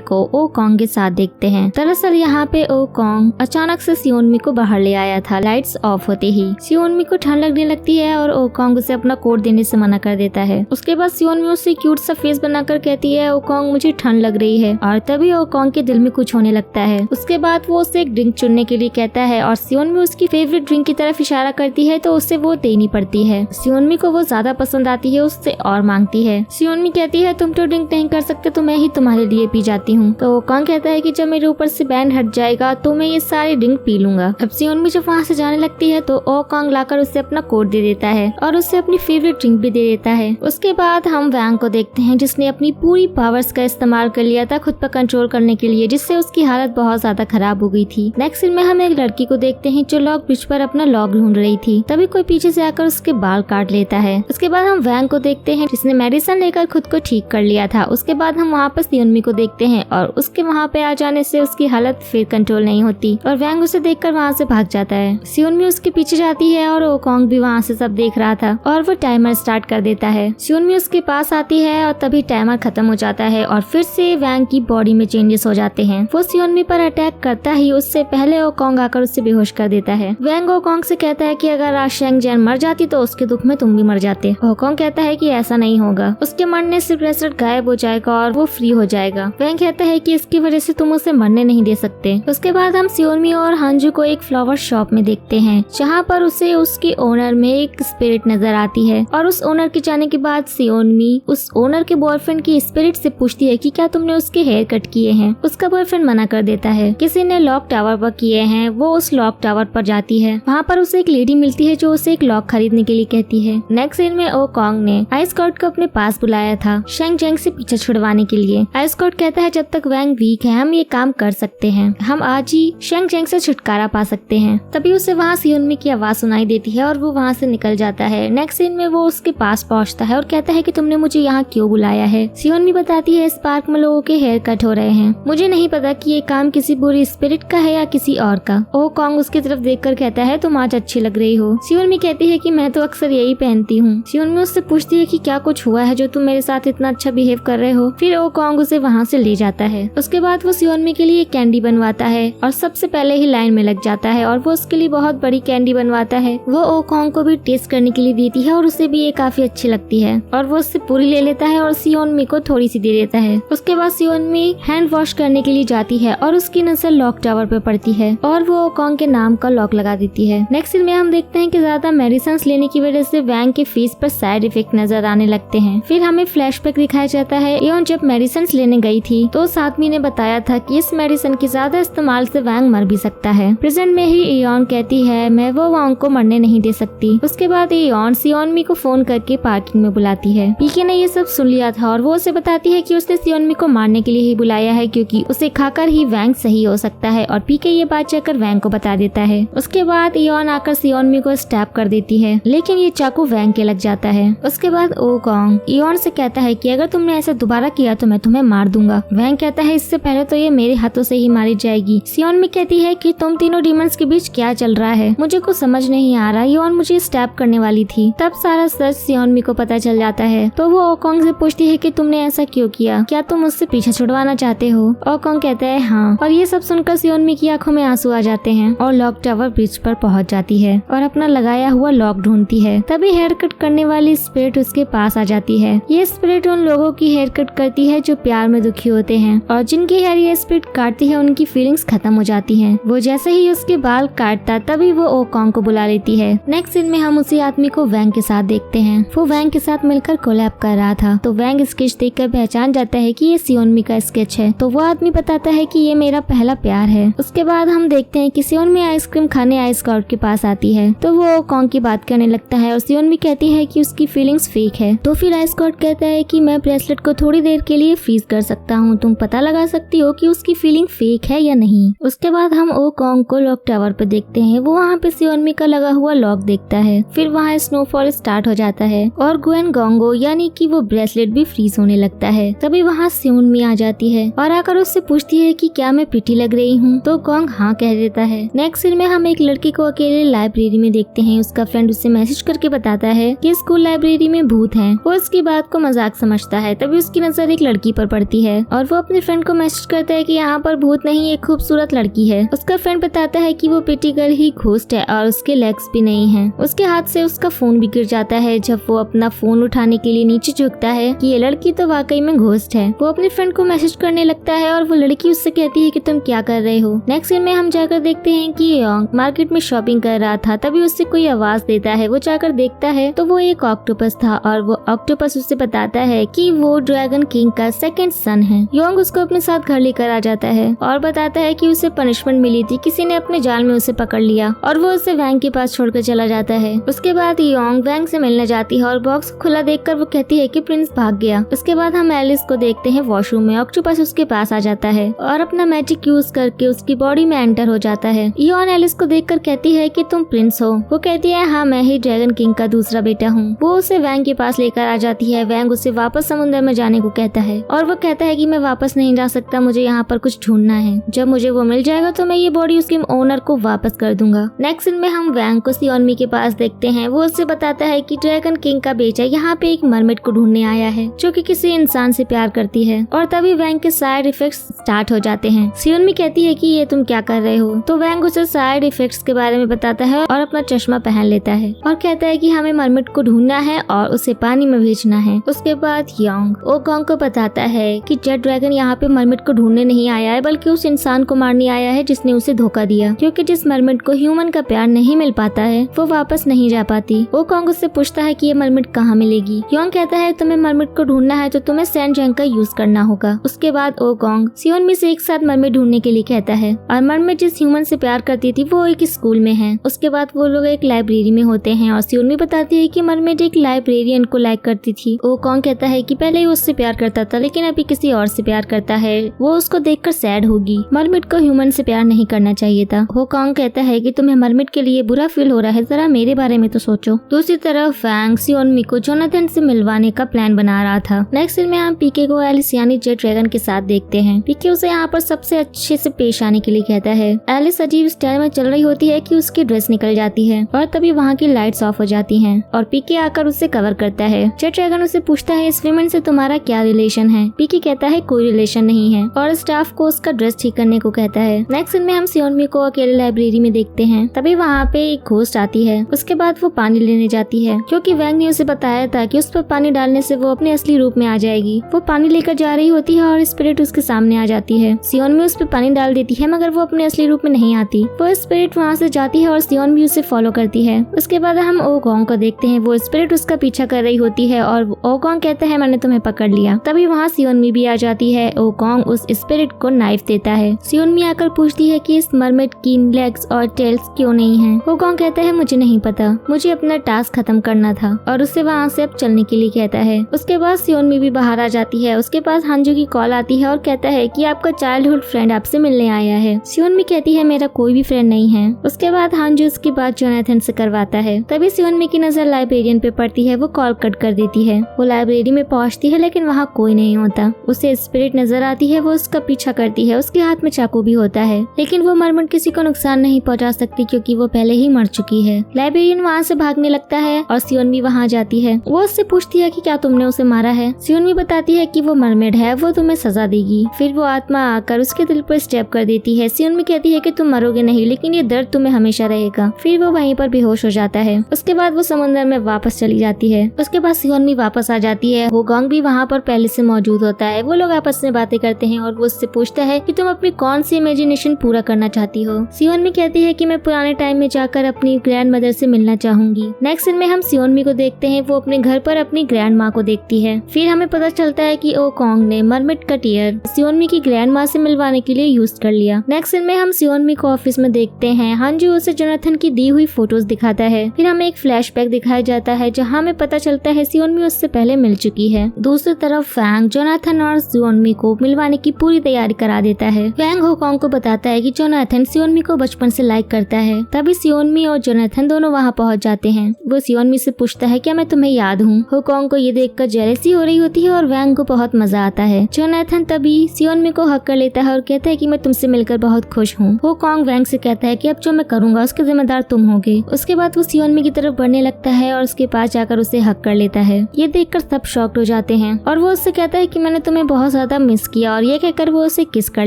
को ओ कॉन्ग के साथ देखते हैं। दरअसल यहाँ पे ओ कॉन्ग अचानक से सियोनमी को बाहर ले आया था लाइट्स ऑफ होते ही। सियोनमी को ठंड लगने लगती है और ओ कॉन्ग उसे अपना कोट देने से मना कर देता है। उसके बाद सियोनमी उससे क्यूट सा फेस बनाकर कहती है, ओ कॉन्ग मुझे ठंड लग रही है। और तभी ओ कॉन्ग के दिल में कुछ होने लगता है। उसके बाद वो उससे एक ड्रिंक चुनने के लिए कहता है और सियोनमी उसकी फेवरेट ड्रिंक की तरफ इशारा करती है तो उससे वो देनी पड़ती है। सियोनमी को वो ज्यादा पसंद आती है, उससे और मांगती है। सियोनमी कहती है, तुम तो ड्रिंक नहीं कर सकते तो मैं ही तुम्हारे लिए पी जाती हूँ। तो ओ कॉन्ग कहता है कि जब मेरे ऊपर से बैंड हट जाएगा तो मैं ये सारी ड्रिंक पी लूंगा। अब सियोनमी जब वहाँ से जाने लगती है तो ओ कॉन्ग लाकर उसे अपना कोट दे देता है और उसे अपनी फेवरेट ड्रिंक भी दे देता है। उसके बाद हम वैंग को देखते हैं जिसने अपनी पूरी पावर्स का इस्तेमाल कर लिया था खुद पर कंट्रोल करने के लिए, जिससे उसकी हालत बहुत ज्यादा खराब हो गई थी। नेक्स्ट सीन में हम एक लड़की को देखते हैं जो लॉक ब्रिज पर अपना लॉक ढूंढ रही थी। तभी कोई पीछे से आकर उसके बाल काट लेता है। उसके बाद हम वैंग को देखते हैं जिसने मेडिसिन लेकर खुद को ठीक कर लिया था। उसके बाद हम वहाँ पर सियोनमी को देखते हैं और उसके वहाँ पे आ जाने से उसकी हालत फिर कंट्रोल नहीं होती और वैंग उसे देखकर वहाँ से भाग जाता है। सियोनमी उसके पीछे जाती है और ओ कॉन्ग भी वहाँ से सब देख रहा था और वो टाइमर स्टार्ट कर देता है। सियोनमी उसके पास आती है और तभी टाइमर खत्म हो जाता है और फिर से वैंग की बॉडी में चेंजेस हो जाते हैं। वो सियोनमी पर अटैक करता ही उससे पहले ओ कॉन्ग आकर उससे बेहोश कर देता है। वैंग ओ कॉन्ग से कहता है कि अगर आज शेंग जैन मर जाती तो उसके दुख में तुम भी मर जाते। ओ कॉन्ग कहता है कि ऐसा नहीं होगा, उसके मरने से ब्रेसलेट गायब हो जाएगा और वो फ्री हो जाएगा। वैंग कहता है कि इसकी वजह से तुम उसे मरने नहीं दे सकते। उसके बाद हम सियोनमी और हांजू को एक फ्लावर शॉप में देखते हैं जहाँ पर उसे उसके ओनर में एक स्पिरिट नजर आती है और उस ओनर के जाने के बाद सियोनमी उस ओनर के बॉयफ्रेंड की स्पिरिट से पूछती है कि क्या तुमने उसके हेयर कट किए हैं। उसका बॉयफ्रेंड मना कर देता है। किसी ने लॉक टावर पर किए हैं। वो उस लॉक टावर पर जाती है। वहाँ पर उसे एक लेडी मिलती है जो उसे एक लॉक खरीदने के लिए कहती है। नेक्स्ट सीन में ओ कॉन्ग ने आइस कॉर्ड को अपने पास बुलाया था शेंग जैंग से पीछे छुड़वाने के लिए। आइस कॉर्ड कहता है जब तक वैंग वीक है हम ये काम कर सकते हैं, हम आज ही शेंग जैंग से छुटकारा पा सकते हैं। तभी उसे वहाँ सियोनमी की आवाज सुनाई देती है और वो वहाँ से निकल जाता है। नेक्स्ट सीन में वो उसके पास पहुँचता है और कहता है कि तुमने मुझे यहाँ क्यों बुलाया है। सियोनमी बताती है इस पार्क में लोगों के हेयर कट हो रहे हैं, मुझे नहीं पता कि ये काम किसी बुरी स्पिरिट का है या किसी और का। ओ कॉन्ग उसकी तरफ देखकर कहता है तुम आज अच्छी लग रही हो। सियोनमी कहती है कि मैं तो अक्सर यही पहनती हूँ। सियोनमी उससे पूछती है कि क्या कुछ हुआ है जो तुम मेरे साथ इतना अच्छा बिहेव कर रहे हो। फिर ओ कॉन्ग उसे वहाँ से ले जाता है। उसके बाद वो सियोनमी के लिए कैंडी बनवाता है और सबसे पहले ही लाइन में लग जाता है और वो उसके लिए बहुत बड़ी कैंडी बनवाता है। वो ओ कॉन्ग को भी टेस्ट करने के लिए देती है और उसे भी ये काफी अच्छी लगती है और वो उससे पूरी ले लेता है और सियोनमी को थोड़ी सी दे देता है। उसके बाद सियोनमी हैंड वॉश करने के लिए जाती है और उसकी नजर लॉक टावर पे पड़ती है और वो ओ कॉन्ग के नाम का लॉक लगा देती है। नेक्स्ट सीन में हम देखते हैं कि ज्यादा मेडिसिन लेने की वजह से वैंग के फेस पर साइड इफेक्ट नजर आने लगते हैं। फिर हमें फ्लैशबैक दिखाया जाता है एवं जब मेडिसिन लेने गई थी तो उस आदमी ने बताया था कि इस मेडिसिन के ज्यादा इस्तेमाल से वैंग मर भी सकता है। प्रेजेंट में ही इयोन कहती है मैं वो वैंग को मरने नहीं दे सकती। उसके बाद इयोन सियोनमी को फोन करके पार्किंग में बुलाती है। पीके ने ये सब सुन लिया था और वो उसे बताती है कि उसने सियोनमी को मारने के लिए ही बुलाया है क्योंकि उसे खाकर ही वैंग सही हो सकता है और पीके ये बात जाकर वैंग को बता देता है। उसके बाद इयोन आकर सियोनमी को स्टैब कर देती है लेकिन ये चाकू वैंग के लग जाता है। उसके बाद ओ कॉन्ग इयोन से कहता है कि अगर तुमने ऐसा दोबारा किया तो मैं तुम्हें मार दूंगा। वैंग कहता है इससे पहले तो ये मेरे हाथों से ही मारी जाएगी। सियोनमी कहती है कि तुम तीनों डीमंस के बीच क्या चल रहा है, मुझे कुछ समझ नहीं आ रहा। इयोन मुझे स्टैब करने वाली थी। तब सारा सच सियोनमी को पता चल जाता है तो वो ओ कॉन्ग से पूछती है कि तुमने ऐसा क्यों किया, क्या तुम मुझसे पीछे छुड़वाना चाहते हो। ओ कॉन्ग कहता है हाँ और ये सब सुनकर सियोनमी की आंखों में आंसू आ जाते हैं और लॉक टावर ब्रिज पर पहुंच जाती है और अपना लगाया हुआ लॉक ढूंढती है। तभी हेयर कट करने वाली स्पिरिट उसके पास आ जाती है। ये स्पिरिट उन लोगों की हेयर कट करती है जो प्यार में दुखी होते हैं और जिनकी हेयर ये स्पिरिट काटती है उनकी फीलिंग्स खत्म हो जाती हैं। वो जैसे ही उसके बाल काटता तभी वो ओ कॉन्ग को बुला लेती है। नेक्स्ट सीन में हम उसी आदमी को वैंग के साथ देखते हैं। वो वैंग के साथ मिलकर कोलैब कर रहा था तो वैंग स्केच देखकर पहचान जाता है कि ये सियोनमी का स्केच है तो वो आदमी बताता है कि ये मेरा पहला प्यार है। उसके बाद हम देखते हैं कि सियोनमी आइसक्रीम खाने आइस कॉर्ड के पास आती है तो वो ओ कॉन्ग की बात करने लगता है और सियोनमी कहती है कि उसकी फीलिंग्स फेक है। तो फिर आइस कॉर्ड कहता है कि मैं ब्रेसलेट को थोड़ी देर के लिए फ्रीज कर सकता हूँ, तुम पता लगा सकती हो कि उसकी फीलिंग फेक है या नहीं। उसके बाद हम ओ कॉन्ग को लॉक टावर पर देखते हैं। वो वहाँ पे सियोनमी का लगा हुआ लॉक देखता है। फिर वहाँ स्नोफॉल स्टार्ट हो जाता है और गुएन गोंगो यानी कि वो ब्रेसलेट भी फ्रीज होने लगता है। तभी वहाँ सियोनमी आ जाती है और आकर उससे पूछती है कि क्या मैं प्रिटी लग रही हूँ तो गोंग हाँ कह देता है। नेक्स्ट सीन में हम एक लड़की को अकेले लाइब्रेरी में देखते हैं। उसका फ्रेंड उसे मैसेज करके बताता है कि स्कूल लाइब्रेरी में भूत हैं है। वो उसकी बात को मजाक समझता है। तभी उसकी नजर एक लड़की पर पड़ती है और वो अपने फ्रेंड को मैसेज करता है कि यहाँ पर भूत नहीं, एक खूबसूरत लड़की है। उसका फ्रेंड बताता है कि वो पिटी गर्ल ही घोस्ट है और उसके लेग्स भी नहीं है। उसके हाथ से उसका फोन भी गिर जाता है। जब वो अपना फोन उठाने के लिए नीचे झुकता है कि ये लड़की तो वाकई में घोस्ट है। वो अपने फ्रेंड को मैसेज करने लगता है और वो लड़की उससे कहती है कि तुम क्या कर रहे हो। नेक्स्ट सीन में हम जाकर देखते हैं कि योंग मार्केट में शॉपिंग कर रहा था। तभी उससे कोई आवाज देता है। वो जाकर देखता है तो वो एक ऑक्टोपस था और वो ऑक्टोपस उससे बताता है कि वो ड्रैगन किंग का सेकंड सन है। योंग उसको अपने साथ घर लेकर आ जाता है और बताता है कि उसे पनिशमेंट मिली थी, किसी ने अपने जाल में उसे पकड़ लिया और वो उसे वैंग के पास छोड़कर चला जाता है। उसके बाद योंग वैंग से मिलने जाती है और बॉक्स खुला देखकर वो कहती है कि प्रिंस भाग गया। उसके बाद हम एलिस को देखते हैं वॉशरूम में। ऑक्टोपस उसके पास आ जाता है और अपना मैजिक यूज करके उसकी बॉडी में एंटर हो जाता है। योन एलिस को देखकर कहती है कि तुम प्रिंस हो। वो कहती है हाँ, मैं ही ड्रैगन किंग का दूसरा बेटा हूँ। वो उसे वैंग के पास लेकर आ जाती है। वैंग उसे वापस समुद्र में जाने को कहता है और वो कहता है कि मैं वापस नहीं जा सकता, मुझे यहाँ पर कुछ ढूंढना है। जब मुझे वो मिल जाएगा तो मैं ये बॉडी उसके ओनर को वापस कर दूंगा। नेक्स्ट सीन में हम वैंग को सियोनमी के पास देखते हैं। वो उससे बताता है कि ड्रैगन किंग का बेटा यहाँ पे एक मरमेड को ढूंढने आया है जो कि किसी इंसान से प्यार करती है। और तभी वैंग के साइड इफेक्ट्स स्टार्ट हो जाते हैं। सियोनमी कहती है कि ये तुम क्या कर रहे हो। तो वैंग उसे साइड इफेक्ट्स के बारे में बताता है और अपना चश्मा पहन लेता है और कहता है कि हमें मरमेड को ढूंढना है और उसे पानी में भेजना है। उसके बाद योंग ओगोंग को बताता है कि जेड ड्रैगन यहाँ पे मरमेड को ढूंढने नहीं आया है बल्कि उस इंसान को मारने आया है जिसने उसे धोखा दिया, क्योंकि जिस मरमेड को ह्यूमन का प्यार नहीं मिल पाता है वो वापस नहीं जा पाती। ओगोंग उससे पूछता है कि ये मरमेड कहाँ मिलेगी। योंग कहता है तुम्हें मरमेड को ढूंढना है तो तुम्हें सैंड जंग का यूज करना होगा। उसके बाद ओगोंग सियोनमी से एक साथ मरमेड ढूंढने के लिए कहता है और मरमेड जिस ह्यूमन से प्यार करती थी वो एक स्कूल में है। उसके बाद वो लोग एक लाइब्रेरी में होते हैं और सियोनमी बताती है कि मरमेड एक लाइब्रेरियन को लाइक करती थी। ओगोंग कहता है कि पहले वो उससे प्यार करता था लेकिन अभी किसी और से प्यार करता है, वो उसको देखकर सैड होगी। मरमेड को ह्यूमन से प्यार नहीं करना चाहिए था। ओगोंग कहता है कि तुम्हें मरमेड के लिए बुरा फील हो रहा है, जरा मेरे बारे में तो सोचो। दूसरी तरफ वैंग सियोनमी को जोनाथन से मिलवाने का प्लान बना रहा था। नेक्स्ट सीन में हम पीके को एलिस यानी जेड ड्रैगन के साथ देखते हैं। पीके उसे यहाँ पर सबसे अच्छे से पेश आने के लिए कहता है। एलिस अजीब स्टाइल में चल रही होती है कि उसकी ड्रेस निकल जाती है और तभी वहाँ की लाइट्स ऑफ हो जाती हैं और पीके आकर उसे कवर करता है। जेड ड्रैगन उसे पूछता है इस विमेन से तुम्हारा क्या रिलेशन है। पीके कहता है कोई रिलेशन नहीं है और स्टाफ को उसका ड्रेस ठीक करने को कहता है। नेक्स्ट सीन में हम सियोनमी को अकेले लाइब्रेरी में देखते हैं। तभी वहाँ पे एक घोस्ट आती है। उसके बाद वो पानी लेने जाती है क्योंकि वैंग ने उसे बताया था कि उस पर पानी डालने से वो अपने असली रूप में आ जाएगी। वो पानी लेकर जा रही होती है और स्पिरिट उसके सामने आ जाती है। सियोनमी उस पर पानी डाल देती है मगर वो अपने असली रूप में नहीं आती। वो स्पिरिट वहाँ से जाती है और सियोनमी उसे फॉलो करती है। उसके बाद हम ओगोंग को देखते हैं। वो स्पिरिट उसका पीछा कर रही होती है और ओगोंग कहता है मैंने तुम्हें पकड़ लिया। तभी वहाँ सियोनमी भी आ जाती है। ओगोंग उस स्पिरिट को नाइफ देता है। सियोनमी आकर पूछती है कि इस मरमेड की लेग्स और टेल्स क्यों नहीं है। ओगोंग कहता है मुझे नहीं पता, मुझे अपना टास्क खत्म करना था और उससे वहाँ से अब चलने के लिए कहता है। उसके बाद सियोनमी भी बाहर आ जाती है। उसके पास हांजू की कॉल आती है और कहता है कि आपका चाइल्डहुड फ्रेंड आपसे मिलने आया है। सियोनमी कहती है मेरा कोई भी फ्रेंड नहीं है। उसके बाद हांजू उसकी बात जोनाथन से करवाता है। तभी सियोनमी की नजर लाइब्रेरियन पे पड़ती है। वो कॉल कट कर देती है। वो लाइब्रेरी में पहुंचती है लेकिन वहाँ कोई नहीं होता। उसे स्पिरिट नजर आती है। वो उसका पीछा करती है। उसके हाथ में चाकू भी होता है लेकिन वो मरमट किसी को नुकसान नहीं पहुंचा सकती क्योंकि वो पहले ही मर चुकी है। लाइब्रेरियन वहाँ से भागने लगता है और सियोनमी वहाँ जाती है। वो उससे पूछती है कि क्या तुमने उसे मारा है। सियोनमी बताती है कि वो मरमेड है, वो तुम्हें सजा देगी। फिर वो आत्मा आकर उसके दिल पर स्टेप कर देती है। सियोनमी कहती है कि तुम मरोगे नहीं लेकिन ये दर्द तुम्हें हमेशा रहेगा। फिर वो वहीं पर बेहोश हो जाता है। उसके बाद वो समुद्र में वापस चली जाती है। उसके बाद सियोनमी वापस आ जाती है। ओगोंग भी वहाँ पर पहले से मौजूद होता है। वो लोग आपस में बातें करते हैं और वो उससे पूछता है कि तुम अपनी कौन सी इमेजिनेशन पूरा करना चाहती हो। सियोनमी कहती है कि मैं पुराने टाइम में जाकर अपनी ग्रैंड मदर से मिलना चाहूंगी। नेक्स्ट सीन में हम सियोनमी को देखते हैं। वो अपने घर पर अपनी ग्रैंड माँ को देखती है। फिर हमें पता चलता है कि ओगोंग ने मरमेड का टीयर सियोनमी की ग्रैंड माँ से मिलवाने के लिए यूज कर लिया। नेक्स्ट सीन में हम सियोनमी को ऑफिस में देखते हैं। हांजू उसे जोनाथन की दी हुई फोटोज दिखाता है। फिर हमें एक फ्लैशबैक दिखाया जाता है जहाँ हमें पता चलता है सियोनमी उससे पहले मिल चुकी है। दूसरी तरफ वैंग जोनाथन और सियोनमी को मिलवाने की पूरी तैयारी करा देता है। वैंग ओगोंग को बताता है कि जोनाथन सियोनमी को बचपन से लाइक करता है। तभी सियोनमी और जोनाथन दोनों वहाँ पहुँच जाते हैं। वो सियोनमी से पूछता है क्या मैं तुम्हें याद हूँ। ओगोंग को ये देखकर जेलसी हो रही होती है और वैंग को बहुत मजा आता है। जोनाथन तभी सियोनमी को हक कर लेता है और कहता है कि मैं तुमसे मिलकर बहुत खुश हूँ। ओगोंग वैंग से कहता है कि अब जो मैं करूँगा उसके जिम्मेदार तुम होगे। उसके बाद वो सियोनमी की तरफ बढ़ने लगता है और उसके पास जाकर उसे हक कर कर लेता है। ये देखकर सब शॉक्ड हो जाते हैं और वो उससे कहता है कि मैंने तुम्हें बहुत ज्यादा मिस किया, और ये कहकर वो उसे किस कर